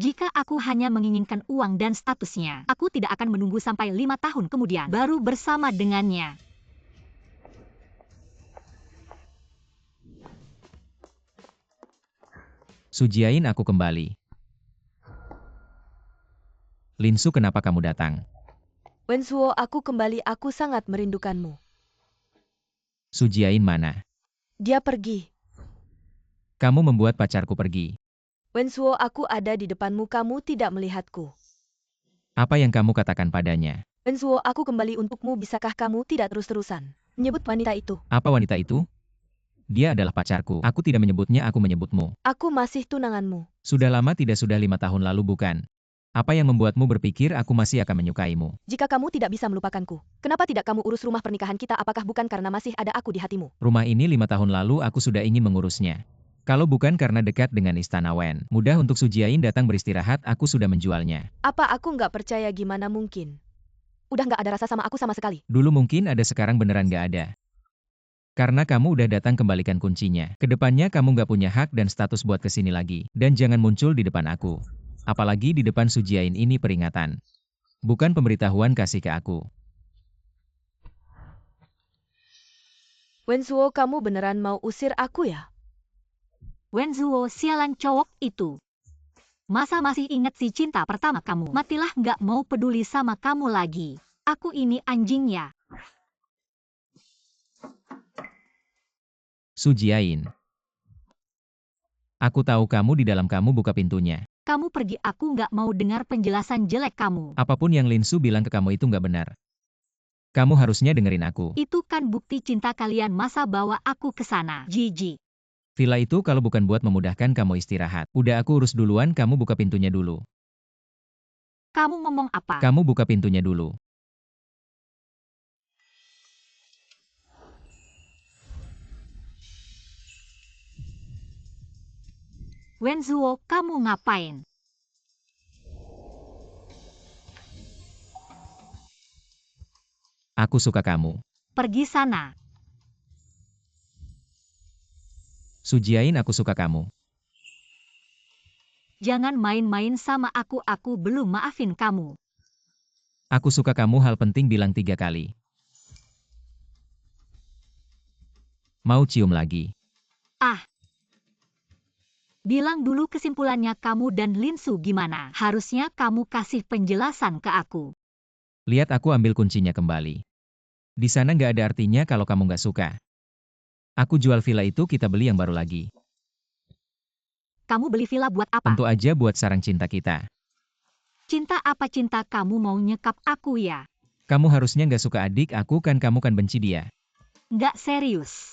Jika aku hanya menginginkan uang dan statusnya, aku tidak akan menunggu sampai 5 tahun kemudian baru bersama dengannya. Su Jiayin, aku kembali. Lin Su, kenapa kamu datang? Wen Zuo, aku kembali. Aku sangat merindukanmu. Su Jiayin mana? Dia pergi. Kamu membuat pacarku pergi. Wen Zuo, aku ada di depanmu. Kamu tidak melihatku. Apa yang kamu katakan padanya? Wen Zuo, aku kembali untukmu. Bisakah kamu tidak terus-terusan menyebut wanita itu? Apa wanita itu? Dia adalah pacarku. Aku tidak menyebutnya, aku menyebutmu. Aku masih tunanganmu. Sudah lama tidak, sudah 5 tahun lalu bukan? Apa yang membuatmu berpikir aku masih akan menyukaimu? Jika kamu tidak bisa melupakanku, kenapa tidak kamu urus rumah pernikahan kita? Apakah bukan karena masih ada aku di hatimu? Rumah ini 5 tahun lalu aku sudah ingin mengurusnya. Kalau bukan karena dekat dengan Istana Wen, mudah untuk Su Jiayin datang beristirahat, aku sudah menjualnya. Apa aku nggak percaya? Gimana mungkin? Udah nggak ada rasa sama aku sama sekali. Dulu mungkin ada, sekarang beneran nggak ada. Karena kamu udah datang, kembalikan kuncinya. Kedepannya kamu nggak punya hak dan status buat kesini lagi. Dan jangan muncul di depan aku. Apalagi di depan Su Jiayin. Ini peringatan. Bukan pemberitahuan kasih ke aku. Wenzuo, kamu beneran mau usir aku ya? Wenzuo, sialan cowok itu. Masa masih ingat si cinta pertama kamu? Matilah, nggak mau peduli sama kamu lagi. Aku ini anjingnya. Su Jiayin. Aku tahu kamu di dalam, kamu buka pintunya. Kamu pergi, aku nggak mau dengar penjelasan jelek kamu. Apapun yang Lin Su bilang ke kamu itu nggak benar. Kamu harusnya dengerin aku. Itu kan bukti cinta kalian, masa bawa aku ke sana. Jijik. Villa itu kalau bukan buat memudahkan kamu istirahat. Udah aku urus duluan, kamu buka pintunya dulu. Kamu ngomong apa? Kamu buka pintunya dulu. Wenzuo, kamu ngapain? Aku suka kamu. Pergi sana. Su Jiayin, aku suka kamu. Jangan main-main sama aku belum maafin kamu. Aku suka kamu, hal penting bilang 3 kali. Mau cium lagi? Ah. Bilang dulu kesimpulannya kamu dan Lin Su gimana? Harusnya kamu kasih penjelasan ke aku. Lihat, aku ambil kuncinya kembali. Di sana nggak ada artinya kalau kamu nggak suka. Aku jual villa itu, kita beli yang baru lagi. Kamu beli villa buat apa? Tentu aja buat sarang cinta kita. Cinta apa cinta, kamu mau nyekap aku ya? Kamu harusnya nggak suka adik aku kan, kamu kan benci dia. Nggak serius.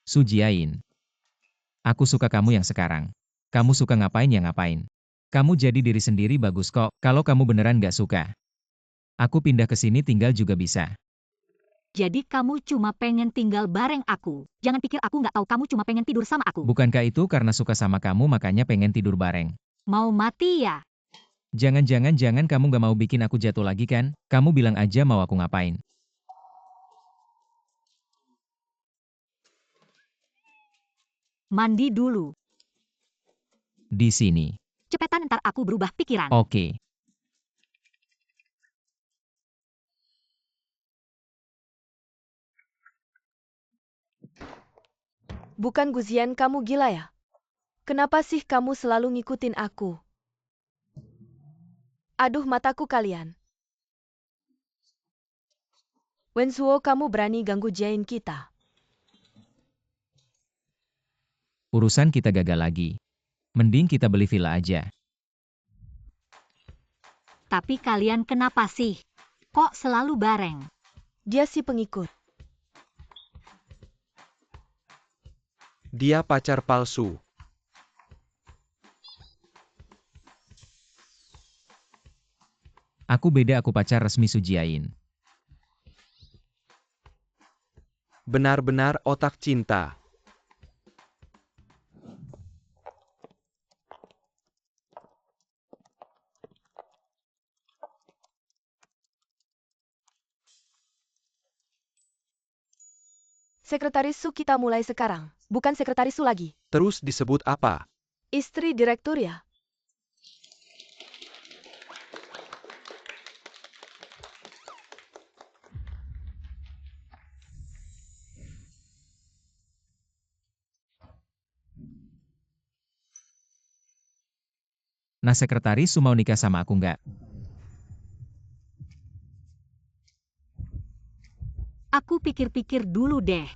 Su Jiayin. Aku suka kamu yang sekarang. Kamu suka ngapain ya ngapain. Kamu jadi diri sendiri bagus kok. Kalau kamu beneran nggak suka, aku pindah ke sini tinggal juga bisa. Jadi kamu cuma pengen tinggal bareng aku. Jangan pikir aku nggak tahu kamu cuma pengen tidur sama aku. Bukankah itu karena suka sama kamu makanya pengen tidur bareng? Mau mati ya? Jangan kamu nggak mau bikin aku jatuh lagi kan? Kamu bilang aja mau aku ngapain. Mandi dulu. Di sini. Cepetan, ntar aku berubah pikiran. Oke. Bukan Guzian, kamu gila ya? Kenapa sih kamu selalu ngikutin aku? Aduh, mataku kalian. Wenzuo, kamu berani ganggu Jiayin kita. Urusan kita gagal lagi. Mending kita beli villa aja. Tapi kalian kenapa sih? Kok selalu bareng? Dia si pengikut. Dia pacar palsu. Aku beda, aku pacar resmi Su Jiayin. Benar-benar otak cinta. Sekretaris Su kita mulai sekarang. Bukan sekretaris Su lagi. Terus disebut apa? Istri direktur ya? Nah, sekretaris Su mau nikah sama aku nggak? Aku pikir-pikir dulu deh.